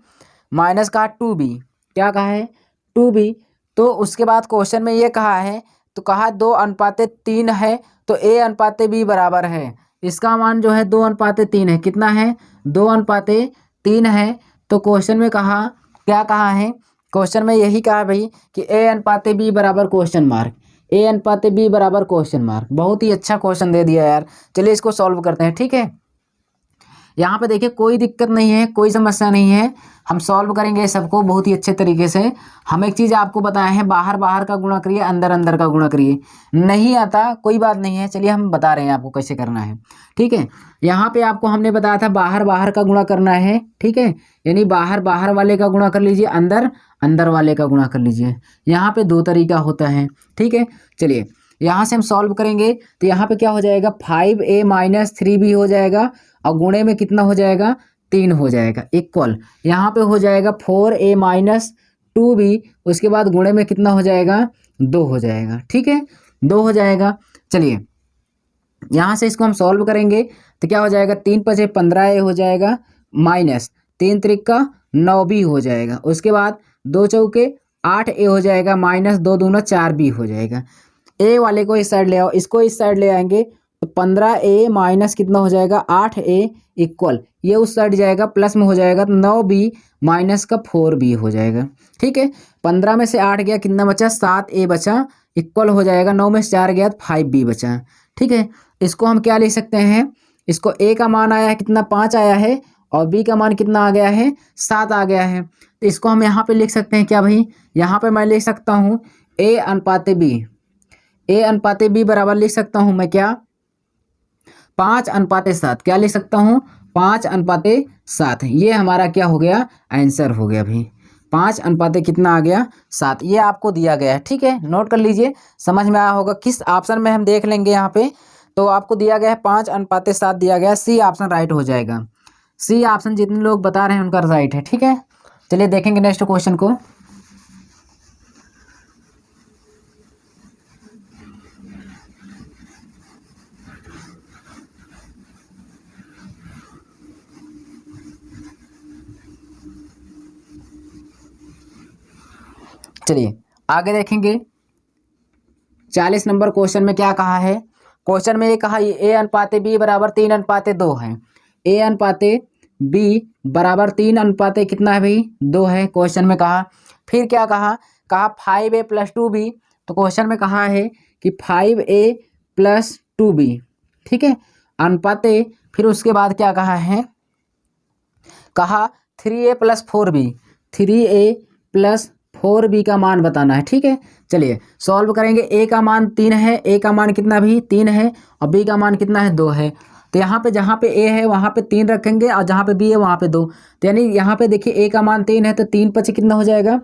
माइनस कहा 2b, क्या कहा है? 2b। तो उसके बाद क्वेश्चन में ये कहा है, तो कहा 2:3 है, तो a अनुपाते b बराबर है। इसका मान जो है 2:3 है। कितना है? 2:3 है। तो क्वेश्चन में कहा, क्या कहा है? क्वेश्चन में यही कहा भाई कि a अनुपाते b बराबर क्वेश्चन मार्क, a अनुपाते b बराबर क्वेश्चन मार्क। बहुत ही अच्छा क्वेश्चन दे दिया यार। चलिए इसको सॉल्व करते हैं। ठीक है, यहाँ पे देखिए कोई दिक्कत नहीं है, कोई समस्या नहीं है, हम सॉल्व करेंगे सबको बहुत ही अच्छे तरीके से। हम एक चीज़ आपको बताए हैं, बाहर बाहर का गुणा करिए, अंदर अंदर का गुणा करिए। नहीं आता कोई बात नहीं है, चलिए हम बता रहे हैं आपको कैसे करना है। ठीक है, यहाँ पे आपको हमने बताया था बाहर बाहर का गुणा करना है। ठीक है, यानी बाहर बाहर वाले का गुणा कर लीजिए, अंदर अंदर वाले का गुणा कर लीजिए। यहाँ पे 2 तरीका होता है। ठीक है, चलिए यहाँ से हम सॉल्व करेंगे तो यहाँ पे क्या हो जाएगा? 5a माइनस 3b हो जाएगा, और गुणे में कितना हो जाएगा? 3 हो जाएगा, इक्वल यहाँ पे हो जाएगा 4a माइनस 2b, उसके बाद गुणे में कितना हो जाएगा? 2 हो जाएगा। ठीक है, 2 हो जाएगा। चलिए यहाँ से इसको हम सॉल्व करेंगे तो क्या हो जाएगा? 3 × 5 = 15a हो जाएगा, माइनस 3 × 3 = 9b हो जाएगा। उसके बाद 2 × 4 = 8a हो जाएगा, माइनस 2 × 2 = 4b हो जाएगा। ए वाले को इस साइड ले आओ, इसको इस साइड ले आएंगे तो 15a माइनस कितना हो जाएगा? 8a इक्वल, ये उस साइड जाएगा प्लस में हो जाएगा तो 9b माइनस का 4b हो जाएगा। ठीक है, 15 में से 8 गया, कितना बचा? 7a बचा, इक्वल हो जाएगा 9 में से 4 गया तो 5b बचा। ठीक है, इसको हम क्या लिख सकते हैं? इसको a का मान आया है कितना? 5 आया है, और b का मान कितना आ गया है? 7 आ गया है। तो इसको हम यहाँ पे लिख सकते हैं क्या भाई? यहाँ पे मैं लिख सकता हूँ a अनुपाते b, a अनुपाते b बराबर लिख सकता हूँ मैं क्या? 5:7। क्या लिख सकता हूँ? 5:7। ये हमारा क्या हो गया? आंसर हो गया भाई। 5 कितना आ गया? 7। ये आपको दिया गया है। ठीक है, नोट कर लीजिए, समझ में आया होगा। किस ऑप्शन में हम देख लेंगे यहाँ पे, तो आपको दिया गया है 5:7 दिया गया है। सी ऑप्शन राइट हो जाएगा। सी ऑप्शन जितने लोग बता रहे हैं उनका राइट है। ठीक है, चलिए देखेंगे नेक्स्ट क्वेश्चन को। चलिए आगे देखेंगे। 40 नंबर क्वेश्चन में क्या कहा है? क्वेश्चन में ये कहा a अनुपाते b बराबर 3:2 है। a अनुपाते b बराबर 3 कितना है भाई? 2 है क्वेश्चन में कहा। फिर क्या कहा? कहा 5a + 2b। तो क्वेश्चन में कहा है कि 5a + 2b। ठीक है, अनुपाते, फिर उसके बाद क्या कहा है? कहा 3a + 4b, 3a + 4b का मान बताना है। ठीक है, चलिए सॉल्व करेंगे। a का मान 3 है, a का मान कितना भी? 3 है, और b का मान कितना है? 2 है। तो यहाँ पे जहाँ पे a है वहाँ पे 3 रखेंगे, और जहाँ पे b है वहाँ पे 2। तो यानी यहाँ पे देखिए a का मान 3 है, तो 3 × 5 कितना हो जाएगा?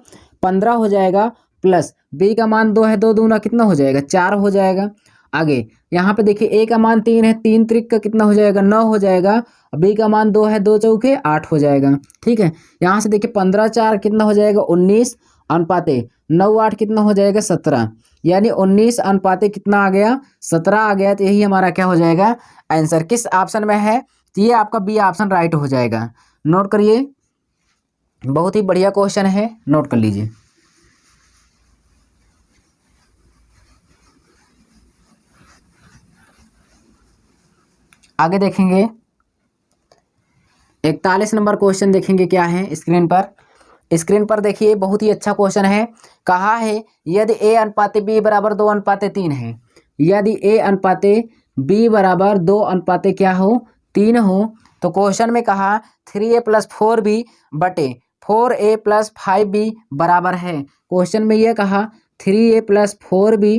15 हो जाएगा, प्लस b का मान 2 है, 2 दूना कितना हो जाएगा? 4 हो जाएगा। आगे यहाँ पे देखिए a का मान 3 है, 3 त्रिक का कितना हो जाएगा? 9 हो जाएगा, और b का मान 2 है, 2 चौके 8 हो जाएगा। ठीक है, यहाँ से देखिए 15 4 कितना हो जाएगा? 19 अनुपाते 9 8 कितना हो जाएगा? 17। यानी 19 अनुपाते कितना आ गया? 17 आ गया। तो यही हमारा क्या हो जाएगा? आंसर। किस ऑप्शन में है? तो ये आपका बी ऑप्शन राइट हो जाएगा। नोट करिए, बहुत ही बढ़िया क्वेश्चन है, नोट कर लीजिए। आगे देखेंगे 41 नंबर क्वेश्चन देखेंगे क्या है स्क्रीन पर। स्क्रीन पर देखिए, बहुत ही अच्छा क्वेश्चन है। कहा है यदि a अनुपाते b बराबर 2:3 है, यदि a अनुपाते b बराबर 2:3 हो, 3 हो, तो क्वेश्चन में कहा 3a + 4b बटे 4a प्लस 5b बराबर है। क्वेश्चन में ये कहा 3a प्लस 4b,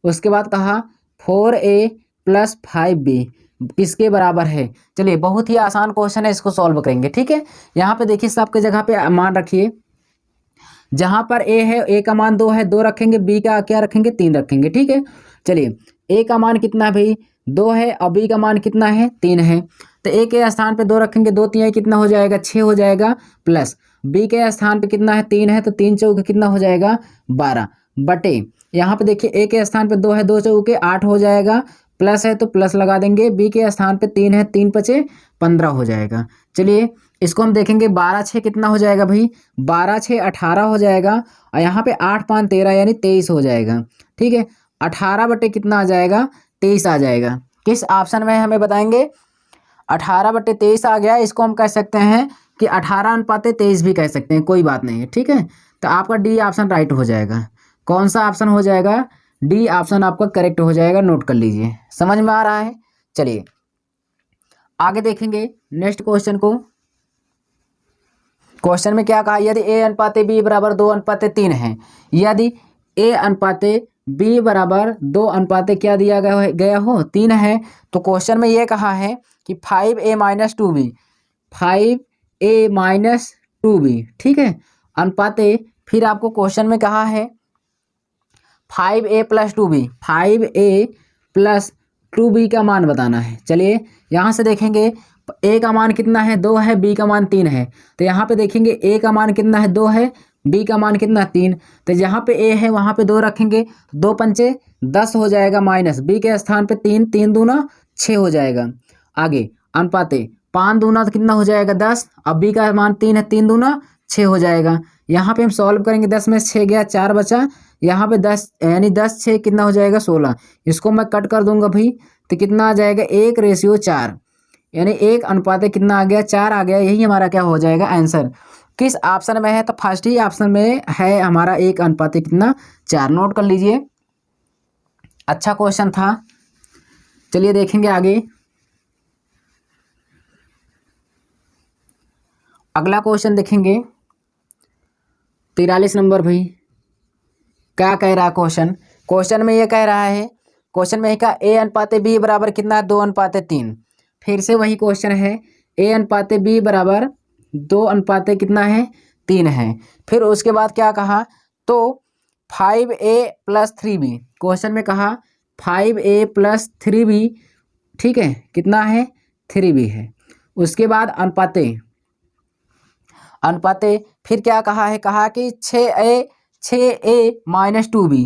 उसके बाद कहा 4a प्लस 5b किसके बराबर है। चलिए बहुत ही आसान क्वेश्चन है, इसको सॉल्व करेंगे। ठीक है, यहाँ पे देखिए सबके जगह पे मान रखिए। जहाँ पर a है a का मान 2 है, 2 रखेंगे, b का क्या रखेंगे 3 रखेंगे। ठीक है, चलिए a का मान कितना है भाई 2 है और b का मान कितना है 3 है, तो a के स्थान पे 2 रखेंगे, 2 3 कितना हो जाएगा 6 हो जाएगा, प्लस b के स्थान पे कितना है 3 है, तो 3 चौके कितना हो जाएगा 12 बटे यहाँ पे देखिए a के स्थान पे 2 है, 2 चौके 8 हो जाएगा, प्लस है तो प्लस लगा देंगे, b के स्थान पे 3 है, 3 पचे 15 हो जाएगा। चलिए इसको हम देखेंगे 12 6 कितना हो जाएगा भाई 12 6 18 हो जाएगा, और यहाँ पे 8 5 13 यानी 23 हो जाएगा। ठीक है, 18 बटे कितना आ जाएगा 23 आ जाएगा। किस ऑप्शन में हमें बताएंगे 18 बटे 23 आ गया। इसको हम कह सकते हैं कि 18:23 भी कह सकते हैं, कोई बात नहीं है। ठीक है, तो आपका डी ऑप्शन राइट हो जाएगा। कौन सा ऑप्शन हो जाएगा, डी ऑप्शन आपका करेक्ट हो जाएगा, नोट कर लीजिए। समझ में आ रहा है। चलिए आगे देखेंगे नेक्स्ट क्वेश्चन को। क्वेश्चन में क्या कहा, यदि a अनुपात b बराबर 2 अनुपात 3 है, यदि a अनुपात b बराबर 2 अनुपात क्या दिया गया हो 3 है, तो क्वेश्चन में ये कहा है कि 5a minus 2b 5a minus 2b। ठीक है, अनुपात फिर आपको क्वेश्चन में कहा है 5a plus 2b 5a plus 2b का मान बताना है। चलिए यहाँ से देखेंगे a का मान कितना है 2 है, b का मान 3 है, तो यहाँ पे देखेंगे a का मान कितना है 2 है, b का मान कितना 3, तो जहाँ पे a है वहाँ पे 2 रखेंगे, 2 पंचे 10 हो जाएगा, माइनस b के स्थान पे 3, 3 दूना 6 हो जाएगा। आगे अनुपात 5 दूना तो कितना हो जाएगा 10, अब b का मान 3 है, 3 दूना 6 हो जाएगा। यहाँ पे हम सॉल्व करेंगे, 10 में 6 गया 4 बचा, यहाँ पे 10 यानी 10 6 कितना हो जाएगा 16। इसको मैं कट कर दूंगा भाई, तो कितना आ जाएगा 1:4, यानी 1 अनुपात कितना आ गया 4 आ गया। यही हमारा क्या हो जाएगा आंसर। किस ऑप्शन में है, तो फर्स्ट ही ऑप्शन में है हमारा 1 अनुपात कितना 4। नोट कर लीजिए, अच्छा क्वेश्चन था। चलिए देखेंगे आगे। अगला क्वेश्चन देखेंगे 43 नंबर। भाई क्या कह रहा है क्वेश्चन, क्वेश्चन में ये कह रहा है, क्वेश्चन में कहा a अनुपात b बराबर कितना है 2 अनुपात 3। फिर से वही क्वेश्चन है, a अनुपात b बराबर 2 अनुपात कितना है 3 है। फिर उसके बाद क्या कहा, तो 5a प्लस 3b, क्वेश्चन में कहा 5a प्लस 3b, ठीक है, कितना है 3b है। उसके बाद अनुपात फिर क्या कहा है, कहा कि 6a minus 2b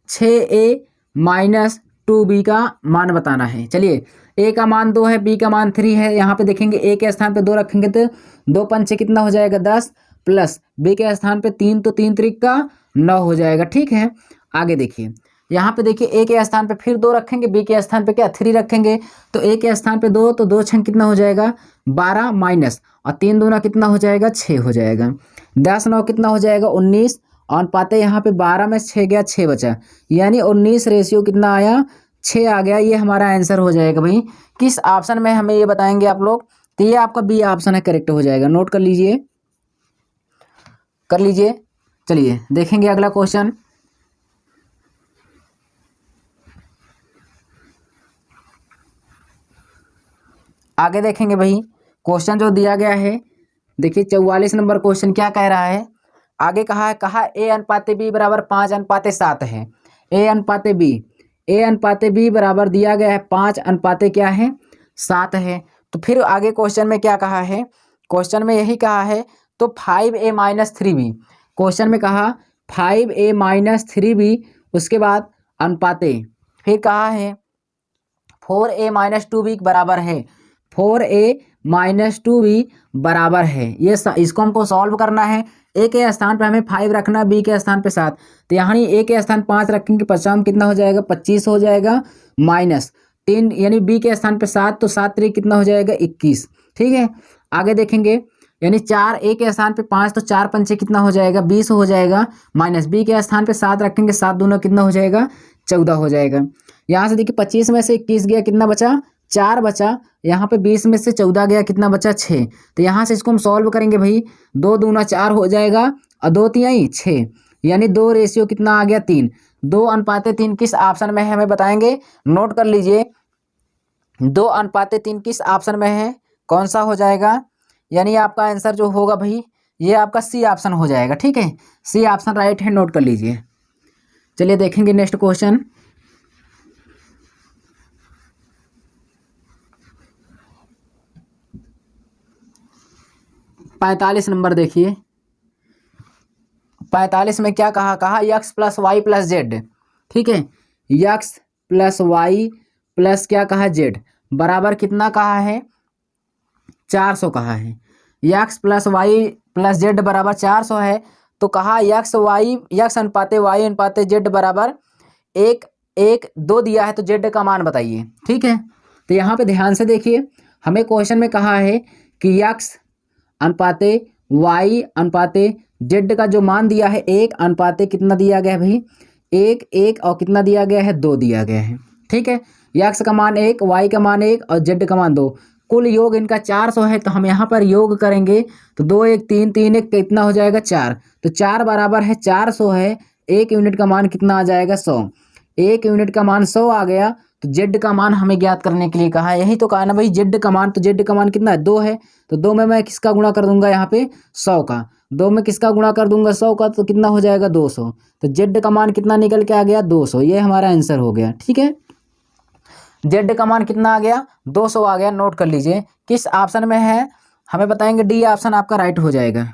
6a minus 2b का मान बताना है। चलिए a का मान 2 है, b का मान 3 है, यहाँ पे देखेंगे a के स्थान पे 2 रखेंगे तो 2 पंचे कितना हो जाएगा 10, प्लस b के स्थान पे 3 तो 3 त्रिक का 9 हो जाएगा। ठीक है, आगे देखिए, यहाँ पे देखिए a के स्थान पे फिर 2 रखेंगे, b के स्थान पे क्या 3 रखेंगे, तो a के स्थान पे 2 तो 2 छंग कितना हो जाएगा 12, माइनस और 3 दूना कितना हो जाएगा 6 हो जाएगा, 10 9 कितना हो जाएगा 19, और अनुपात यहाँ पे 12 में 6 गया 6 बचा, यानी 19 कितना आया 6 आ गया। ये हमारा आंसर हो जाएगा भाई। किस ऑप्शन में हमें ये बताएंगे आप लोग, तो ये आपका बी ऑप्शन है, करेक्ट हो जाएगा। नोट कर लीजिए, कर लीजिए। चलिए देखेंगे अगला क्वेश्चन। आगे देखेंगे भाई, क्वेश्चन जो दिया गया है, देखिए 44 नंबर क्वेश्चन क्या कह रहा है। आगे कहा a अनुपात b बराबर 5 अनुपात 7 है। a अनुपात b बराबर दिया गया है 5 अनुपात क्या है 7 है। तो फिर आगे क्वेश्चन में क्या कहा है, क्वेश्चन में यही कहा है, तो 5a माइनस 3b, क्वेश्चन में कहा 5a माइनस 3b, उसके बाद अनुपात फिर कहा है 4a माइनस 2b बराबर है, 4a माइनस 2b बराबर है। ये इसको हमको सॉल्व करना है। a के स्थान पे हमें 5 रखना, b के स्थान पे 7, तो यहाँ a के स्थान 5 रखेंगे, 50 कितना हो जाएगा 25 हो जाएगा, माइनस 3 यानी b के स्थान पे 7, तो 7 3 कितना हो जाएगा 21। ठीक है, आगे देखेंगे, यानी 4 a के स्थान पे 5, तो 4 पंचे कितना हो जाएगा 20 हो जाएगा, माइनस b के स्थान पे 7 रखेंगे, 7 दूना कितना हो जाएगा 14 हो जाएगा। यहाँ से देखिए 25 में से 21 गया, कितना बचा 4 बचा, यहाँ पे 20 में से 14 गया, कितना बचा 6। तो यहाँ से इसको हम सॉल्व करेंगे भाई, 2 दूना 4 हो जाएगा और 2 तिहाई 6, यानी 2 रेशियो कितना आ गया 3। 2:3 किस ऑप्शन में है हमें बताएंगे, नोट कर लीजिए। 2:3 किस ऑप्शन में है, कौन सा हो जाएगा, यानी आपका आंसर जो होगा भाई ये आपका सी ऑप्शन हो जाएगा। ठीक है, सी ऑप्शन राइट है, नोट कर लीजिए। चलिए देखेंगे नेक्स्ट क्वेश्चन। पैंतालीस नंबर देखिए। 45 में क्या कहा x plus y plus z. ठीक है, यक्स प्लस वाई प्लस क्या कहा जेड बराबर कितना कहा है, 400 कहा है। X plus y plus z बराबर 400 है, तो कहा यक्स अनुपाते वाई अनुपाते जेड बराबर 1:1:2 दिया है, तो जेड का मान बताइए। ठीक है, तो यहाँ पे ध्यान से देखिए, हमें क्वेश्चन में कहा है कि यक्स अनुपाते वाई अनुपाते जेड का जो मान दिया है 1 अनुपाते कितना दिया गया है भाई, 1:1 और कितना दिया गया है 2 दिया गया है। ठीक है, यक्स का मान 1, वाई का मान 1 और जेड का मान 2, कुल योग इनका 400 है। तो हम यहाँ पर योग करेंगे तो 2 1 3 3 1 कितना हो जाएगा 4, तो 4 बराबर है 400 है। 1 यूनिट का मान कितना आ जाएगा 100, 1 यूनिट का मान 100 आ गया। तो जेड का मान हमें ज्ञात करने के लिए कहा है, यही तो कहा ना भाई जेड का मान, तो जेड का मान कितना है 2 है, तो 2 में मैं किसका गुणा कर दूंगा यहाँ पे 100 का, 2 में किसका गुणा कर दूंगा 100 का, तो कितना हो जाएगा 200। तो जेड का मान कितना निकल के आ गया 200, ये हमारा आंसर हो गया। ठीक है, जेड का मान कितना आ गया 200 आ गया, नोट कर लीजिए। किस ऑप्शन में है हमें बताएंगे, डी ऑप्शन आपका राइट हो जाएगा।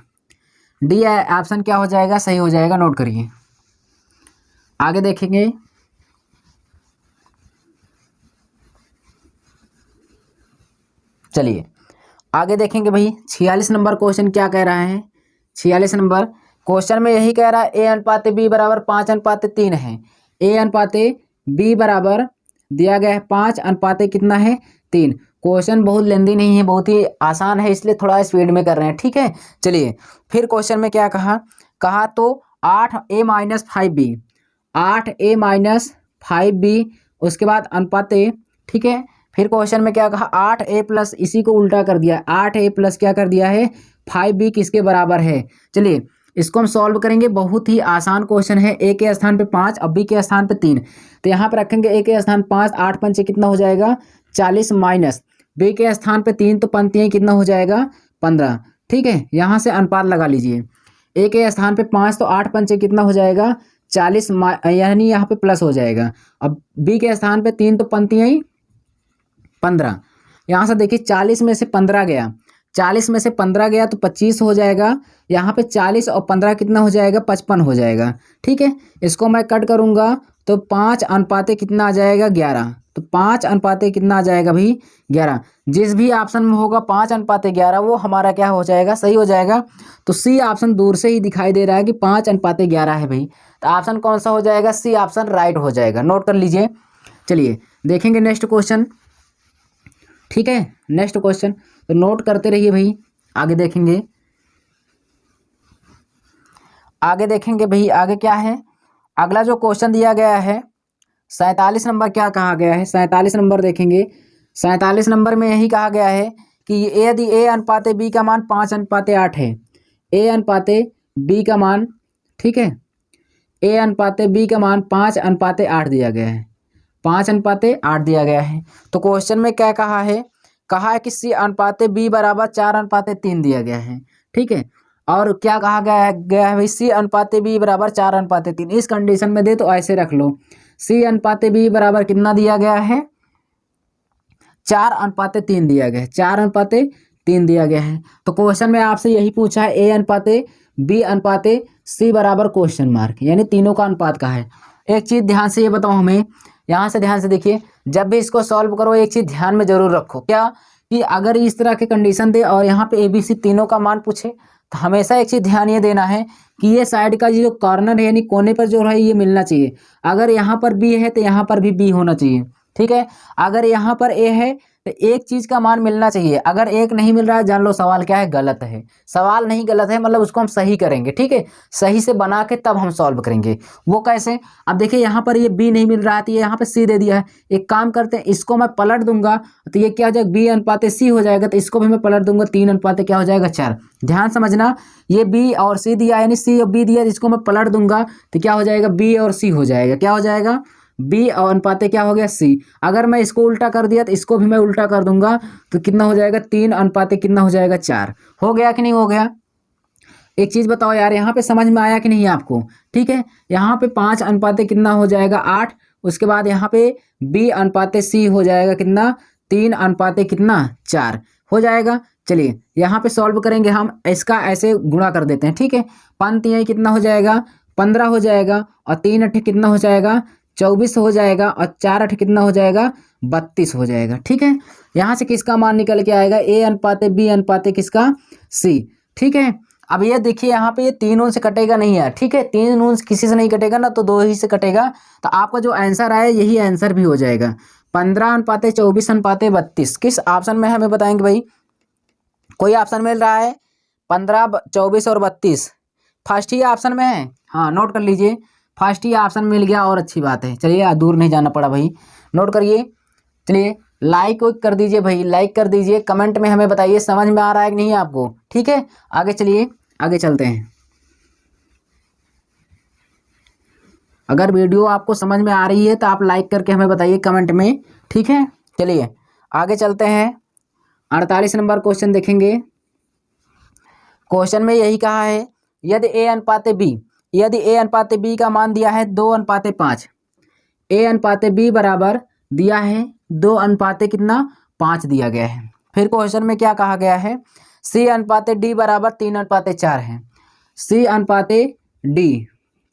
डी ऑप्शन क्या हो जाएगा, सही हो जाएगा, नोट करिए। आगे देखेंगे, चलिए आगे देखेंगे भाई। 46 नंबर क्वेश्चन क्या कह रहा है, 46 नंबर क्वेश्चन में यही कह रहा है ए अनुपाते बी बराबर 5:3 है। ए अनुपाते बी बराबर दिया गया है 5 अनुपाते कितना है 3। क्वेश्चन बहुत लेंदी नहीं है, बहुत ही आसान है, इसलिए थोड़ा स्पीड में कर रहे हैं। ठीक है, चलिए फिर क्वेश्चन में क्या कहा तो 8a - 5b, 8a - 5b उसके बाद अनुपाते। ठीक है, फिर क्वेश्चन में क्या कहा 8a प्लस, इसी को उल्टा कर दिया, 8a प्लस क्या कर दिया है 5b किसके बराबर है। चलिए इसको हम सॉल्व करेंगे, बहुत ही आसान क्वेश्चन है। ए के स्थान पे 5 और बी के स्थान पे 3, तो यहाँ पर रखेंगे ए के स्थान 5, 8 पंचे कितना हो जाएगा 40 माइनस बी के स्थान पे 3, तो पंक्तियाँ कितना हो जाएगा 15। ठीक है, यहाँ से अनुपात लगा लीजिए, ए के स्थान पे 5 तो 8 पंचे कितना हो जाएगा 40, यानी यहाँ पे प्लस हो जाएगा। अब बी के स्थान पे 3 तो पंक्तियाँ 15, यहाँ से देखिए 40 में से 15 गया, 40 में से 15 गया तो 25 हो जाएगा। यहाँ पे 40 और 15 कितना हो जाएगा 55 हो जाएगा। ठीक है, इसको मैं कट करूँगा तो 5 अनुपाते कितना आ जाएगा 11, तो 5 अनुपाते कितना आ जाएगा भाई 11। जिस भी ऑप्शन में होगा 5 अनुपाते 11 वो हमारा क्या हो जाएगा, सही हो जाएगा। तो सी ऑप्शन दूर से ही दिखाई दे रहा है कि 5 अनुपाते 11 है भाई, तो ऑप्शन कौन सा हो जाएगा, सी ऑप्शन राइट हो जाएगा, नोट कर लीजिए। चलिए देखेंगे नेक्स्ट क्वेश्चन। ठीक है, नेक्स्ट क्वेश्चन तो नोट करते रहिए भाई, आगे देखेंगे। आगे देखेंगे भाई, आगे क्या है, अगला जो क्वेश्चन दिया गया है 47 नंबर, क्या कहा गया है 47 नंबर देखेंगे। 47 नंबर में यही कहा गया है कि यदि ए अनुपाते बी का मान 5:8 है, ए अनुपाते बी का मान, ठीक है, ए अनुपाते बी का मान 5:8 दिया गया है, 5:8 दिया गया है। तो क्वेश्चन में क्या कहा है कि सी अनुपाते बी बराबर 4:3 दिया गया है। ठीक है, और क्या कहा गया है भाई, सी अनुपाते बी बराबर 4:3। इस कंडीशन में दे तो ऐसे रख लो, सी अनुपाते बी बराबर कितना दिया गया है 4:3 दिया गया है, 4:3 दिया गया है। तो क्वेश्चन में आपसे यही पूछा है ए अनुपाते बी अनुपाते सी बराबर क्वेश्चन मार्क, यानी तीनों का अनुपात का है। एक चीज़ ध्यान से ये बताओ हमें, यहाँ से ध्यान से देखिए, जब भी इसको सॉल्व करो एक चीज़ ध्यान में जरूर रखो, क्या कि अगर इस तरह के कंडीशन दे और यहाँ पे ए बी सी तीनों का मान पूछे तो हमेशा एक चीज़ ध्यान ये देना है कि ये साइड का जो कॉर्नर है यानी कोने पर जो है ये मिलना चाहिए। अगर यहाँ पर बी है तो यहाँ पर भी बी होना चाहिए। ठीक है। अगर यहाँ पर ए है तो एक चीज का मान मिलना चाहिए, अगर एक नहीं मिल रहा है जान लो सवाल क्या है, गलत है। सवाल नहीं गलत है, मतलब उसको हम सही करेंगे, ठीक है, सही से बना के तब हम सॉल्व करेंगे। वो कैसे, अब देखिए यहाँ पर ये बी नहीं मिल रहा है तो ये यहाँ पे सी दे दिया है। एक काम करते हैं, इसको मैं पलट दूंगा तो ये क्या हो जाएगा, बी अनुपाते सी हो जाएगा, तो इसको भी मैं पलट दूंगा, 3 अनुपाते क्या हो जाएगा 4। ध्यान समझना, ये बी और सी दिया यानी सी और बी दिया, इसको मैं पलट दूंगा तो क्या हो जाएगा, बी और सी हो जाएगा, क्या हो जाएगा, बी और अनुपाते क्या हो गया सी। अगर मैं इसको उल्टा कर दिया तो इसको भी मैं उल्टा कर दूंगा तो कितना हो जाएगा, 3 अनुपाते कितना हो जाएगा 4। हो गया कि नहीं हो गया। एक चीज बताओ यार, यहाँ पे समझ में आया कि नहीं आपको, ठीक है। यहाँ पे 5 अनुपाते कितना हो जाएगा 8, उसके बाद यहाँ पे बी अनुपाते सी हो जाएगा कितना, 3 अनुपाते कितना 4 हो जाएगा। चलिए यहाँ पे सॉल्व करेंगे हम, इसका ऐसे गुणा कर देते हैं, ठीक है। 5 तिहाई कितना हो जाएगा 15 हो जाएगा, और 3 अठे कितना हो जाएगा 24 हो जाएगा, और 4 अठे कितना हो जाएगा 32 हो जाएगा, ठीक है। यहाँ से किसका मान निकल के आएगा, ए अनुपाते बी अनुपाते किसका सी, ठीक है। अब ये देखिए यहाँ पे ये 3 उन से कटेगा नहीं है, ठीक है, 3 उन किसी से नहीं कटेगा ना, तो 2 ही से कटेगा, तो आपका जो आंसर आए यही आंसर भी हो जाएगा। 15 अनुपाते 24 अनुपाते 32 किस ऑप्शन में है हमें बताएंगे भाई, कोई ऑप्शन मिल रहा है 15 24 और 32, फर्स्ट ही ऑप्शन में है, हाँ नोट कर लीजिए, फर्स्ट ही ऑप्शन मिल गया और अच्छी बात है। चलिए दूर नहीं जाना पड़ा भाई, नोट करिए। चलिए लाइक कर दीजिए भाई, लाइक कर दीजिए, कमेंट में हमें बताइए समझ में आ रहा है कि नहीं आपको, ठीक है। आगे चलिए, आगे चलते हैं। अगर वीडियो आपको समझ में आ रही है तो आप लाइक करके हमें बताइए कमेंट में, ठीक है। चलिए आगे चलते हैं, 48 नंबर क्वेश्चन देखेंगे। क्वेश्चन में यही कहा है, यदि ए अनुपाते बी, यदि ए अनुपाते बी का मान दिया है 2 अनुपाते 5, ए अनुपाते बी बराबर दिया है 2 अनुपाते कितना 5 दिया गया है। फिर क्वेश्चन में क्या कहा गया है, सी अनुपाते डी बराबर 3 अनुपाते 4 है, सी अनुपाते डी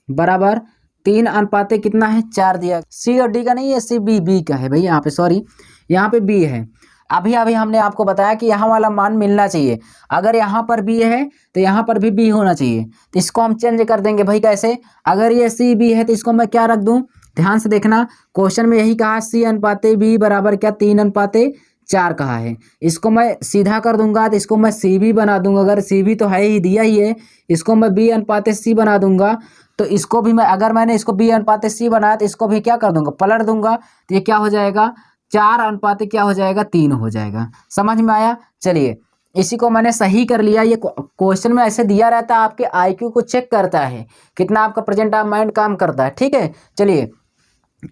बराबर 3 अनुपाते कितना है 4 दिया, सी और डी का नहीं है, सी बी का है भाई, यहाँ पे सॉरी, यहाँ पे बी है। अभी अभी हमने आपको बताया कि यहाँ वाला मान मिलना चाहिए, अगर यहाँ पर बी है तो यहाँ पर भी बी होना चाहिए, तो इसको हम चेंज कर देंगे भाई। कैसे, अगर ये सी बी है तो इसको मैं क्या रख दूँ, ध्यान से देखना, क्वेश्चन में यही कहा सी अनुपाते बी बराबर क्या 3 अनुपाते 4 कहा है, इसको मैं सीधा कर दूंगा तो इसको मैं सी बी बना दूंगा, अगर सी बी तो है ही दिया ही है, इसको मैं बी अनुपाते सी बना दूंगा, तो इसको भी मैं, अगर मैंने इसको बी अनुपाते सी बनाया तो इसको भी क्या कर दूंगा, पलट दूंगा, तो ये क्या हो जाएगा 4 अनुपाते क्या हो जाएगा 3 हो जाएगा। समझ में आया। चलिए इसी को मैंने सही कर लिया। ये क्वेश्चन में ऐसे दिया रहता है, आपके आईक्यू को चेक करता है कितना आपका प्रेजेंट ऑफ माइंड काम करता है, ठीक है। चलिए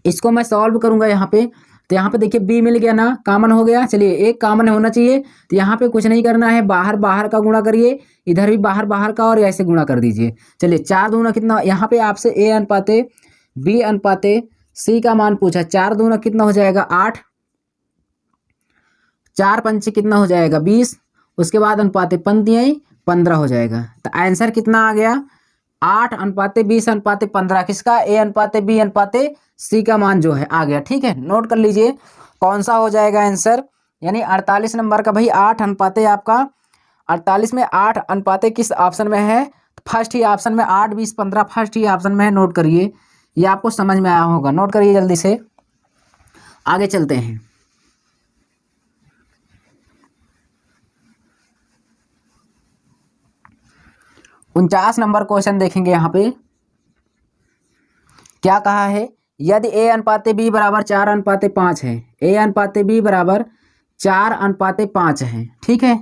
इसको मैं सॉल्व करूंगा यहाँ पे, तो यहाँ पे देखिए बी मिल गया ना, कॉमन हो गया। चलिए एक कॉमन होना चाहिए, तो यहाँ पे कुछ नहीं करना है, बाहर बाहर का गुणा करिए, इधर भी बाहर बाहर का, और ऐसे गुणा कर दीजिए। चलिए 4 दूना कितना, यहाँ पे आपसे ए अनुपाते बी अनुपाते सी का मान पूछा, 4 दूना कितना हो जाएगा 8, 4 पंचे कितना हो जाएगा 20, उसके बाद अनुपाते 15 हो जाएगा। तो आंसर कितना आ गया 8 अनुपाते 20 अनुपाते 15 किसका, ए अनुपाते बी अनुपाते सी का मान जो है आ गया, ठीक है। नोट कर लीजिए कौन सा हो जाएगा आंसर, यानी 48 नंबर का भाई 8 अनुपाते आपका, 48 में 8 अनुपाते किस ऑप्शन में है, फर्स्ट ही ऑप्शन में 8 20 15 फर्स्ट ही ऑप्शन में है। नोट करिए, ये आपको समझ में आया होगा, नोट करिए जल्दी से। आगे चलते हैं, उनचास नंबर क्वेश्चन देखेंगे। यहाँ पे क्या कहा है, यदि ए अनुपाते बी बराबर 4 अनुपाते 5 है, ए अनुपाते बी बराबर 4 अनुपाते 5 है, ठीक है।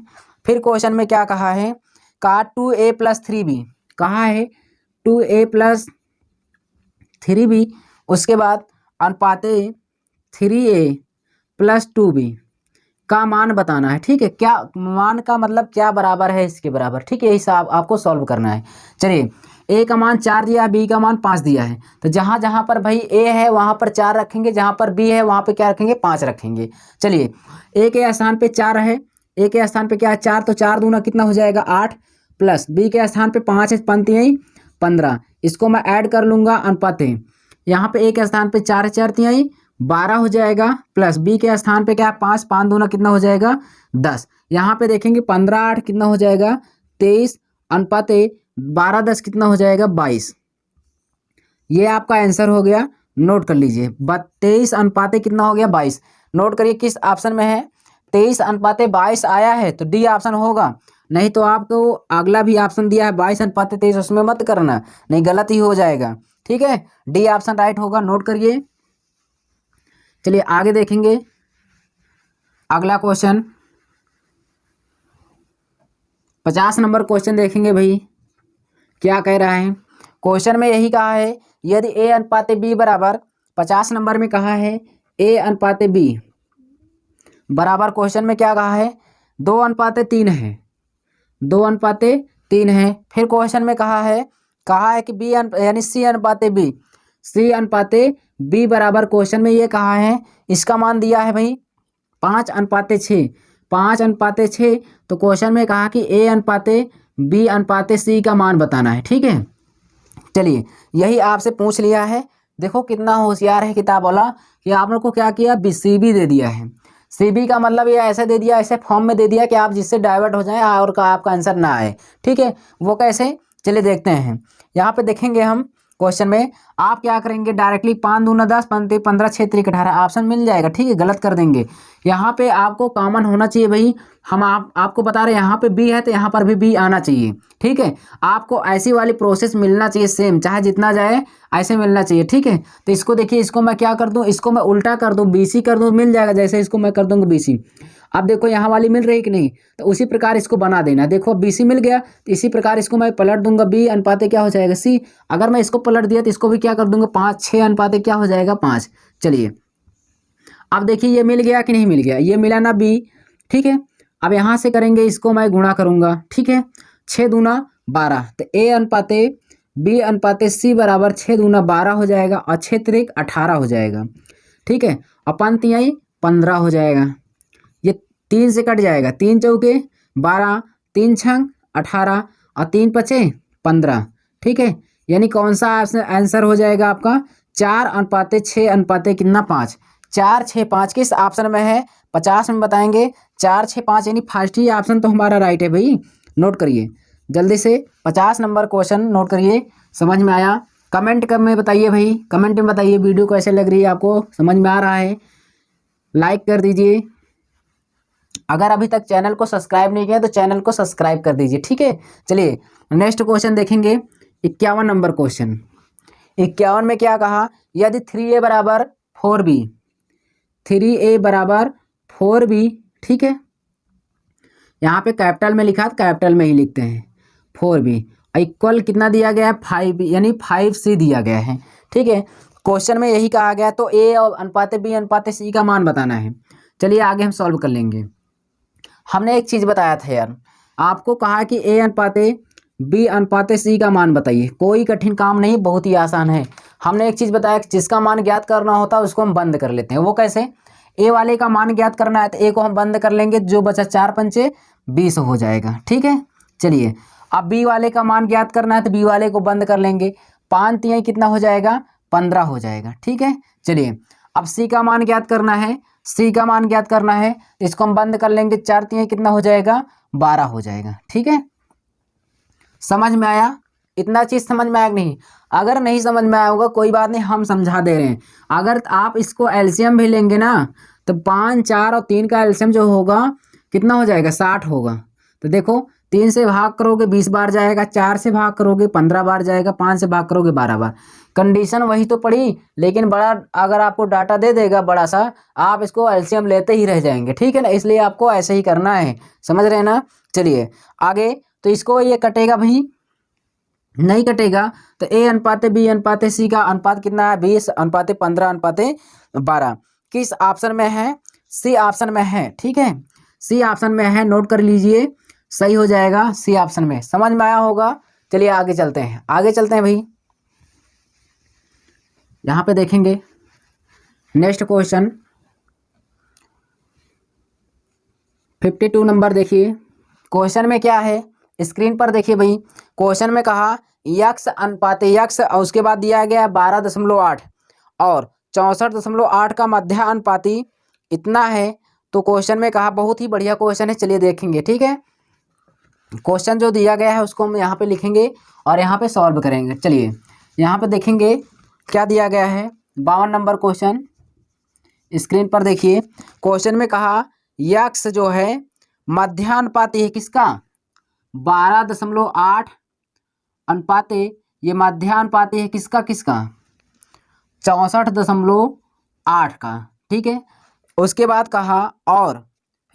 फिर क्वेश्चन में क्या कहा है, कहा 2a + 3b, कहा है 2a + 3b, उसके बाद अनुपाते 3a + 2b का मान बताना है, ठीक है। क्या मान का मतलब क्या बराबर है इसके बराबर, ठीक है, हिसाब आपको सॉल्व करना है। चलिए ए का मान 4 दिया है, बी का मान 5 दिया है, तो जहाँ जहाँ पर भाई ए है वहाँ पर 4 रखेंगे, जहाँ पर बी है वहाँ पे क्या रखेंगे 5 रखेंगे। चलिए ए के स्थान पे 4 है, ए के स्थान पे क्या है 4, तो 4 दूना कितना हो जाएगा 8, प्लस बी के स्थान पे 5 है, 15, इसको मैं ऐड कर लूँगा अनुपाते, यहाँ पे ए के स्थान पे 4 है, 4 12 हो जाएगा, प्लस बी के स्थान पे क्या है 5, 5 दूना कितना हो जाएगा 10, यहाँ पे देखेंगे 15 8 कितना हो जाएगा 23, अनुपाते 12 10 कितना हो जाएगा 22। ये आपका आंसर हो गया नोट कर लीजिए। 23 अनुपाते कितना हो गया 22। नोट करिए किस ऑप्शन में है 23 अनुपाते 22 आया है तो डी ऑप्शन होगा, नहीं तो आपको अगला भी ऑप्शन दिया है 22 अनुपाते 23, उसमें मत करना, नहीं गलत ही हो जाएगा। ठीक है, डी ऑप्शन राइट होगा, नोट करिए। चलिए आगे देखेंगे अगला क्वेश्चन, 50 नंबर क्वेश्चन देखेंगे भाई क्या कह रहा है। क्वेश्चन में यही कहा है यदि ए अनुपाते बी बराबर, 50 नंबर में कहा है ए अनुपाते बी बराबर, क्वेश्चन में क्या कहा है 2 अनुपाते 3 है, 2 अनुपाते 3 है। फिर क्वेश्चन में कहा है कि बी यानी सी अनुपाते बी, सी अनुपाते बी बराबर, क्वेश्चन में ये कहा है इसका मान दिया है भाई 5 अनुपाते 6, 5 अनुपाते 6। तो क्वेश्चन में कहा कि ए अनुपाते बी अनुपाते सी का मान बताना है। ठीक है, चलिए यही आपसे पूछ लिया है। देखो कितना होशियार है किताब वाला कि आप लोग को क्या किया सी बी दे दिया है। सी बी का मतलब ये ऐसे दे दिया, ऐसे फॉर्म में दे दिया कि आप जिससे डाइवर्ट हो जाएं और का आपका आंसर ना आए। ठीक है, वो कैसे, चलिए देखते हैं। यहाँ पे देखेंगे हम क्वेश्चन में आप क्या करेंगे डायरेक्टली 5 दूना 10, 15 6 3 18 ऑप्शन मिल जाएगा। ठीक है, गलत कर देंगे। यहाँ पे आपको कॉमन होना चाहिए भाई, हम आपको बता रहे हैं यहाँ पे बी है तो यहाँ पर भी बी आना चाहिए। ठीक है, आपको ऐसी वाली प्रोसेस मिलना चाहिए सेम, चाहे जितना जाए ऐसे मिलना चाहिए। ठीक है, तो इसको देखिए, इसको मैं क्या कर दूँ, इसको मैं उल्टा कर दूँ, BC कर दूँ, मिल जाएगा। जैसे इसको मैं कर दूँगा BC, अब देखो यहाँ वाली मिल रही कि नहीं, तो उसी प्रकार इसको बना देना। देखो BC मिल गया तो इसी प्रकार इसको मैं पलट दूंगा, B अनुपाते क्या हो जाएगा C। अगर मैं इसको पलट दिया तो इसको भी क्या कर दूंगा 5, 6 अनुपाते क्या हो जाएगा 5। चलिए अब देखिए ये मिल गया कि नहीं मिल गया, ये मिला ना B। ठीक है, अब यहाँ से करेंगे, इसको मैं गुणा करूँगा। ठीक है, 6 दूना 12, तो A अनुपाते B अनुपाते C बराबर 6 दूना 12 हो जाएगा और 6 त्रिक 18 हो जाएगा। ठीक है, और 5 तिहाई 15 हो जाएगा, ये 3 से कट जाएगा, 3 चौके 12, 3 छंग 18 और 3 पचे 15। ठीक है, यानी कौन सा आंसर हो जाएगा आपका 4 अनुपाते 6 अनुपाते कितना 5, 4 6 5 किस ऑप्शन में है 50 में बताएंगे। 4 6 5 यानी फर्स्ट ही ऑप्शन तो हमारा राइट है भाई। नोट करिए जल्दी से 50 नंबर क्वेश्चन नोट करिए। समझ में आया कमेंट कर में बताइए भाई, कमेंट में बताइए वीडियो कैसे लग रही है आपको, समझ में आ रहा है, लाइक कर दीजिए। अगर अभी तक चैनल को सब्सक्राइब नहीं किया तो चैनल को सब्सक्राइब कर दीजिए। ठीक है, चलिए नेक्स्ट क्वेश्चन देखेंगे 51 नंबर क्वेश्चन। 51 में क्या कहा यदि 3A बराबर 4B, 3A बराबर 4B। ठीक है, यहाँ पे कैपिटल में लिखा तो कैपिटल में ही लिखते हैं 4B, इक्वल कितना दिया गया है 5B यानी 5C दिया गया है। ठीक है, क्वेश्चन में यही कहा गया, तो A और अनुपाते B अनुपाते C का मान बताना है। चलिए आगे हम सॉल्व कर लेंगे। हमने एक चीज़ बताया था यार, आपको कहा कि A अनुपाते B अनुपाते C का मान बताइए। कोई कठिन काम नहीं, बहुत ही आसान है। हमने एक चीज़ बताया कि जिसका मान ज्ञात करना होता है उसको हम बंद कर लेते हैं। वो कैसे, A वाले का मान ज्ञात करना है तो A को हम बंद कर लेंगे, जो बचा 4 पंचे 20 हो जाएगा। ठीक है, चलिए अब B वाले का मान ज्ञात करना है तो B वाले को बंद कर लेंगे, 5 तिहाई कितना हो जाएगा 15 हो जाएगा। ठीक है, चलिए अब C का मान ज्ञात करना है, C का मान ज्ञात करना है तो इसको हम बंद कर लेंगे, 4 तिहाई कितना हो जाएगा 12 हो जाएगा। ठीक है, समझ में आया, इतना चीज़ समझ में आया नहीं। अगर नहीं समझ में आया होगा कोई बात नहीं, हम समझा दे रहे हैं। अगर आप इसको एलसीएम भी लेंगे ना तो 5 4 और 3 का एलसीएम जो होगा कितना हो जाएगा 60 होगा। तो देखो 3 से भाग करोगे 20 बार जाएगा, 4 से भाग करोगे 15 बार जाएगा, 5 से भाग करोगे 12 बार। कंडीशन वही तो पड़ी, लेकिन बड़ा अगर आपको डाटा दे देगा बड़ा सा, आप इसको एलसीएम लेते ही रह जाएंगे। ठीक है ना, इसलिए आपको ऐसे ही करना है, समझ रहे हैं ना। चलिए आगे, तो इसको ये कटेगा भाई, नहीं कटेगा तो A अनुपाते B अनुपाते C का अनुपात कितना है 20 अनुपाते 15 अनुपाते 12 किस ऑप्शन में है, C ऑप्शन में है। ठीक है, C ऑप्शन में है, नोट कर लीजिए, सही हो जाएगा C ऑप्शन में। समझ में आया होगा। चलिए आगे चलते हैं, आगे चलते हैं भाई। यहाँ पे देखेंगे नेक्स्ट क्वेश्चन 52 नंबर। देखिए क्वेश्चन में क्या है, स्क्रीन पर देखिए भाई। क्वेश्चन में कहा यक्स अनुपाते यक्स और उसके बाद दिया गया 12.8 और 64.8 का मध्य अनुपाती इतना है। तो क्वेश्चन में कहा, बहुत ही बढ़िया क्वेश्चन है, चलिए देखेंगे। ठीक है, क्वेश्चन जो दिया गया है उसको हम यहाँ पे लिखेंगे और यहाँ पे सॉल्व करेंगे। चलिए यहाँ पे देखेंगे क्या दिया गया है, 52 नंबर क्वेश्चन स्क्रीन पर देखिए। क्वेश्चन में कहा यक्स जो है मध्यानुपाती है किसका? 12.8 अनुपाते ये मध्यानुपाती है किसका किसका? 64.8 का। ठीक है। उसके बाद कहा और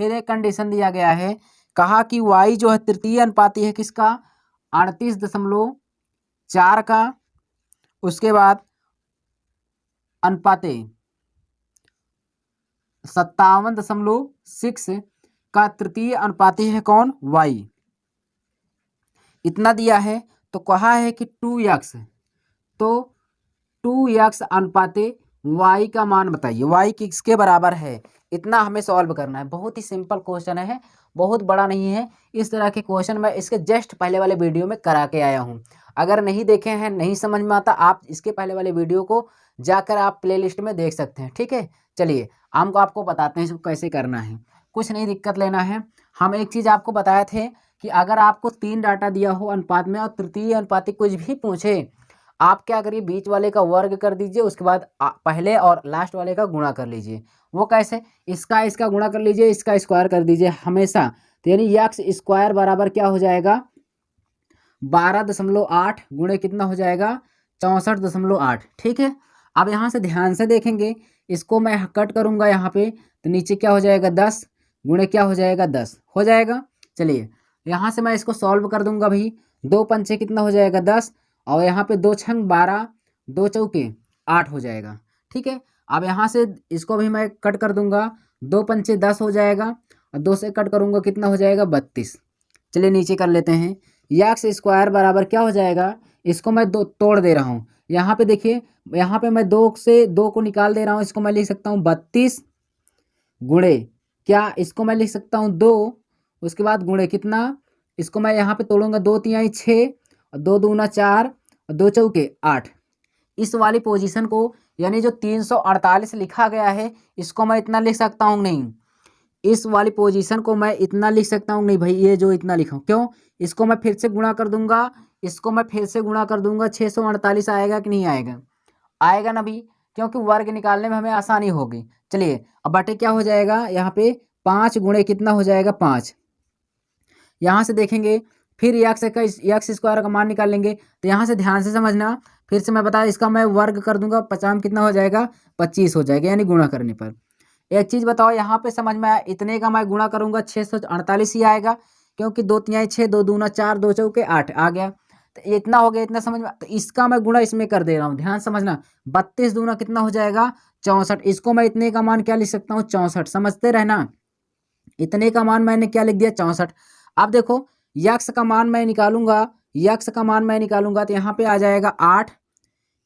फिर एक कंडीशन दिया गया है, कहा कि y जो है तृतीय अनुपाती है किसका? 38.4 का। उसके बाद अनुपाते 57.6 का तृतीय अनुपाती है कौन? y। इतना दिया है तो कहा है कि 2x, तो 2x अनुपाते y का मान बताइए, y किसके बराबर है? इतना हमें सॉल्व करना है। बहुत ही सिंपल क्वेश्चन है, बहुत बड़ा नहीं है। इस तरह के क्वेश्चन मैं इसके जस्ट पहले वाले वीडियो में करा के आया हूँ। अगर नहीं देखे हैं, नहीं समझ में आता, आप इसके पहले वाले वीडियो को जाकर आप प्लेलिस्ट में देख सकते हैं। ठीक है, चलिए हमको आपको बताते हैं इसको कैसे करना है। कुछ नहीं दिक्कत लेना है। हम एक चीज़ आपको बताए थे कि अगर आपको 3 डाटा दिया हो अनुपात में और तृतीय अनुपाती कुछ भी पूछे, आप क्या करिए, बीच वाले का वर्ग कर दीजिए, उसके बाद पहले और लास्ट वाले का गुणा कर लीजिए। वो कैसे? इसका गुणा कर लीजिए, इसका स्क्वायर कर दीजिए हमेशा। तो यानी यक्स स्क्वायर बराबर क्या हो जाएगा? 12.8 गुणे कितना हो जाएगा? 64.8। ठीक है। अब यहाँ से ध्यान से देखेंगे, इसको मैं कट करूँगा यहाँ पे, तो नीचे क्या हो जाएगा? 10 गुणे क्या हो जाएगा? 10 हो जाएगा। चलिए यहाँ से मैं इसको सॉल्व कर दूंगा भाई। 2 पंचे कितना हो जाएगा? 10, और यहाँ पे 2 छंग 12, 2 चौके 8 हो जाएगा। ठीक है। अब यहाँ से इसको भी मैं कट कर दूंगा, 2 पंचे 10 हो जाएगा, और 2 से कट करूंगा कितना हो जाएगा? 32। चलिए नीचे कर लेते हैं। यक्स स्क्वायर बराबर क्या हो जाएगा? इसको मैं दो तोड़ दे रहा हूँ। यहाँ पे देखिए, यहाँ पे मैं 2 से 2 को निकाल दे रहा हूँ। इसको मैं लिख सकता हूँ 32 गुणे क्या, इसको मैं लिख सकता हूँ 2, उसके बाद गुणे कितना, इसको मैं यहाँ पे तोड़ूंगा, 2 तिहाई 6, और 2 दूना 4, और 2 चौके 8। इस वाली पोजीशन को यानी जो 348 लिखा गया है, इसको मैं इतना लिख सकता हूँ नहीं? इस वाली पोजीशन को मैं इतना लिख सकता हूँ नहीं भाई? ये जो इतना लिखा हूँ, क्यों? इसको मैं फिर से गुणा कर दूंगा, इसको मैं फिर से गुणा कर दूंगा। 648 आएगा कि नहीं आएगा? आएगा ना भी, क्योंकि वर्ग निकालने में हमें आसानी होगी। चलिए अब बटे क्या हो जाएगा? यहाँ पे 5 गुणे कितना हो जाएगा? 5। यहाँ से देखेंगे, फिर यक्स स्क्वायर का मान निकाल लेंगे। तो यहाँ से ध्यान से समझना, फिर से मैं बता, इसका मैं वर्ग कर दूंगा, 50 कितना हो जाएगा? 25 हो जाएगा, यानी गुणा करने पर। एक चीज़ बताओ, यहाँ पे समझ में आया? इतने का मैं गुणा करूंगा 648 ही आएगा, क्योंकि 2 तिहाई 6, 2 दूना 4, 2 चौके 8 आ गया। तो इतना हो गया, इतना समझ में। तो इसका मैं गुणा इसमें कर दे रहा हूँ, ध्यान समझना। 32 दूना कितना हो जाएगा? 64। इसको मैं इतने का मान क्या लिख सकता हूँ? 64। समझते रहना, इतने का मान मैंने क्या लिख दिया? 64। अब देखो, यक्स का मान मैं निकालूंगा, यक्स का मान मैं निकालूंगा, तो यहाँ पे आ जाएगा 8,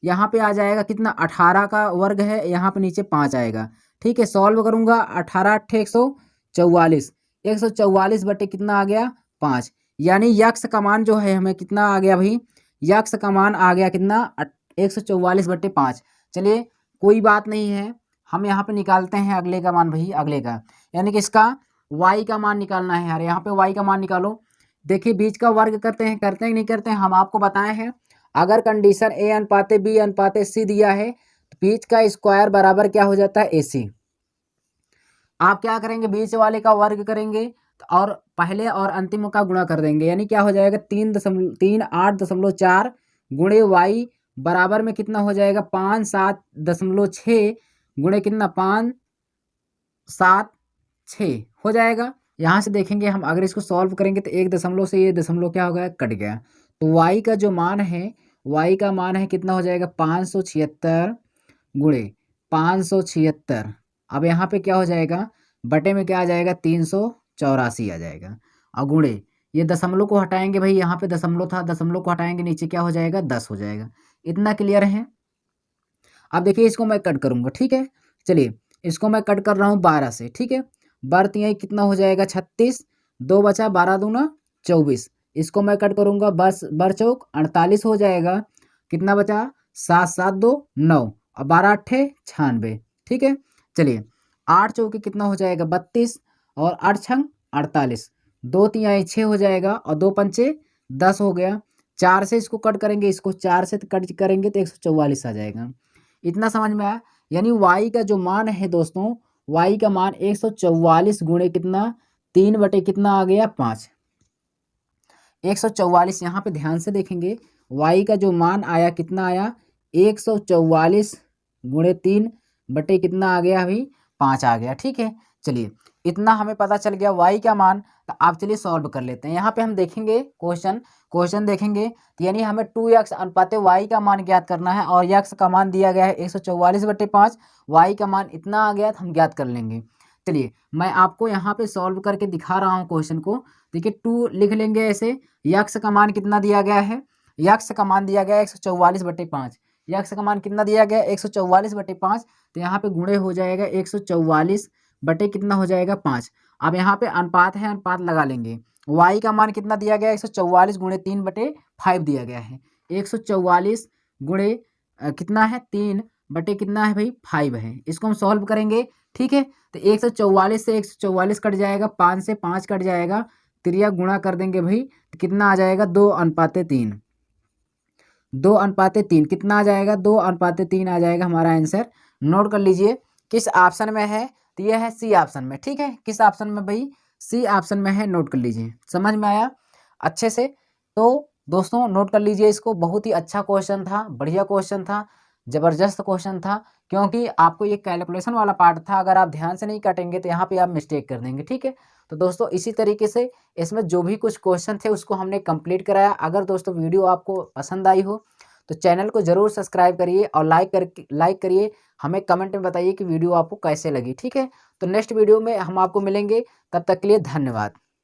यहाँ पे आ जाएगा कितना? 18 का वर्ग है, यहाँ पे नीचे 5 आएगा। ठीक है, सॉल्व करूंगा, 18 8 144, 144 बटे कितना आ गया? 5। यानी यक्स का मान जो है हमें कितना आ गया भाई? यक्स का मान आ गया कितना? 144 बटे 5। चलिए कोई बात नहीं है, हम यहाँ पे निकालते हैं अगले का मान भाई, अगले का यानी कि इसका y का मान निकालना है यार। यहाँ पे y का मान निकालो। देखिए बीच का वर्ग करते हैं कि नहीं करते हैं? हम आपको बताए हैं, अगर कंडीशन a अनुपाते b अनुपाते c दिया है, तो बीच का स्क्वायर बराबर क्या हो जाता है? ac। आप क्या करेंगे? बीच वाले का वर्ग करेंगे और पहले और अंतिम का गुणा कर देंगे, यानी क्या हो जाएगा? 3.38.4 गुणे y बराबर में कितना हो जाएगा? 5.7.6 गुणे कितना? 5.7.6 हो जाएगा। यहाँ से देखेंगे हम, अगर इसको सॉल्व करेंगे तो 1 दशमलव से ये दशमलव क्या हो गया? कट गया। तो y का जो मान है, y का मान है कितना हो जाएगा? 576 गुणे 576। अब यहाँ पे क्या हो जाएगा? बटे में क्या आ जाएगा? 384 आ जाएगा। और गुणे ये दशमलव को हटाएंगे भाई, यहाँ पे दशमलव था, दशमलव को हटाएंगे, नीचे क्या हो जाएगा? 10 हो जाएगा। इतना क्लियर है? अब देखिए इसको मैं कट करूँगा। ठीक है, चलिए इसको मैं कट कर रहा हूँ 12 से। ठीक है, बर्त यही कितना हो जाएगा? 36, 2 बचा, 12 दूना 24। इसको मैं कट करूँगा, बस बर चौक 48 हो जाएगा। कितना बचा? 7 7 2 9, और 12 8 96। ठीक है, चलिए 8 चौके कितना हो जाएगा? 32, और 8 छंग 48, 2 तिहाई 6 हो जाएगा, और 2 पंचे 10 हो गया। 4 से इसको कट करेंगे, इसको 4 से कट करेंगे तो 144 आ जाएगा। इतना समझ में आया। यानी y का जो मान है दोस्तों, y का मान 144 गुणे कितना 3 बटे कितना आ गया 5। 144 यहाँ पे ध्यान से देखेंगे, y का जो मान आया कितना आया 144 गुणे 3 बटे कितना आ गया अभी 5 आ गया। ठीक है, चलिए इतना हमें पता चल गया y का मान। तो आप चलिए सॉल्व कर लेते हैं। यहाँ पे हम देखेंगे क्वेश्चन देखेंगे, तो यानी हमें 2x अनुपात y का मान ज्ञात करना है और x का मान दिया गया है 144 बटे 5, y का मान इतना आ गया तो हम ज्ञात कर लेंगे। चलिए मैं आपको यहाँ पे सॉल्व करके दिखा रहा हूँ क्वेश्चन को। देखिए 2 लिख लेंगे ऐसे, x का मान कितना दिया गया है, x का मान दिया गया है 144 बटे 5, x का मान कितना दिया गया है 144 बटे 5, तो यहाँ पे गुणे हो जाएगा 144 बटे कितना हो जाएगा 5। अब यहाँ पे अनुपात है, अनुपात लगा लेंगे। y का मान कितना दिया गया है 144 गुणे 3 बटे 5 दिया गया है। 144 गुणे कितना है 3 बटे कितना है भाई 5 है। इसको हम सॉल्व करेंगे। ठीक है, तो 144 से 144 कट जाएगा, 5 से 5 कट जाएगा, त्रिया गुणा कर देंगे भाई, तो कितना आ जाएगा 2:3। 2:3 कितना आ जाएगा 2:3 आ जाएगा हमारा आंसर। नोट कर लीजिए किस ऑप्शन में है, तो यह है सी ऑप्शन में। ठीक है, किस ऑप्शन में भाई, सी ऑप्शन में है। नोट कर लीजिए, समझ में आया अच्छे से। तो दोस्तों नोट कर लीजिए इसको, बहुत ही अच्छा क्वेश्चन था, बढ़िया क्वेश्चन था, ज़बरदस्त क्वेश्चन था, क्योंकि आपको ये कैलकुलेशन वाला पार्ट था। अगर आप ध्यान से नहीं काटेंगे तो यहाँ पे आप मिस्टेक कर देंगे। ठीक है, तो दोस्तों इसी तरीके से इसमें जो भी कुछ क्वेश्चन थे उसको हमने कंप्लीट कराया। अगर दोस्तों वीडियो आपको पसंद आई हो तो चैनल को ज़रूर सब्सक्राइब करिए और लाइक करिए। हमें कमेंट में बताइए कि वीडियो आपको कैसे लगी। ठीक है, तो नेक्स्ट वीडियो में हम आपको मिलेंगे, तब तक के लिए धन्यवाद।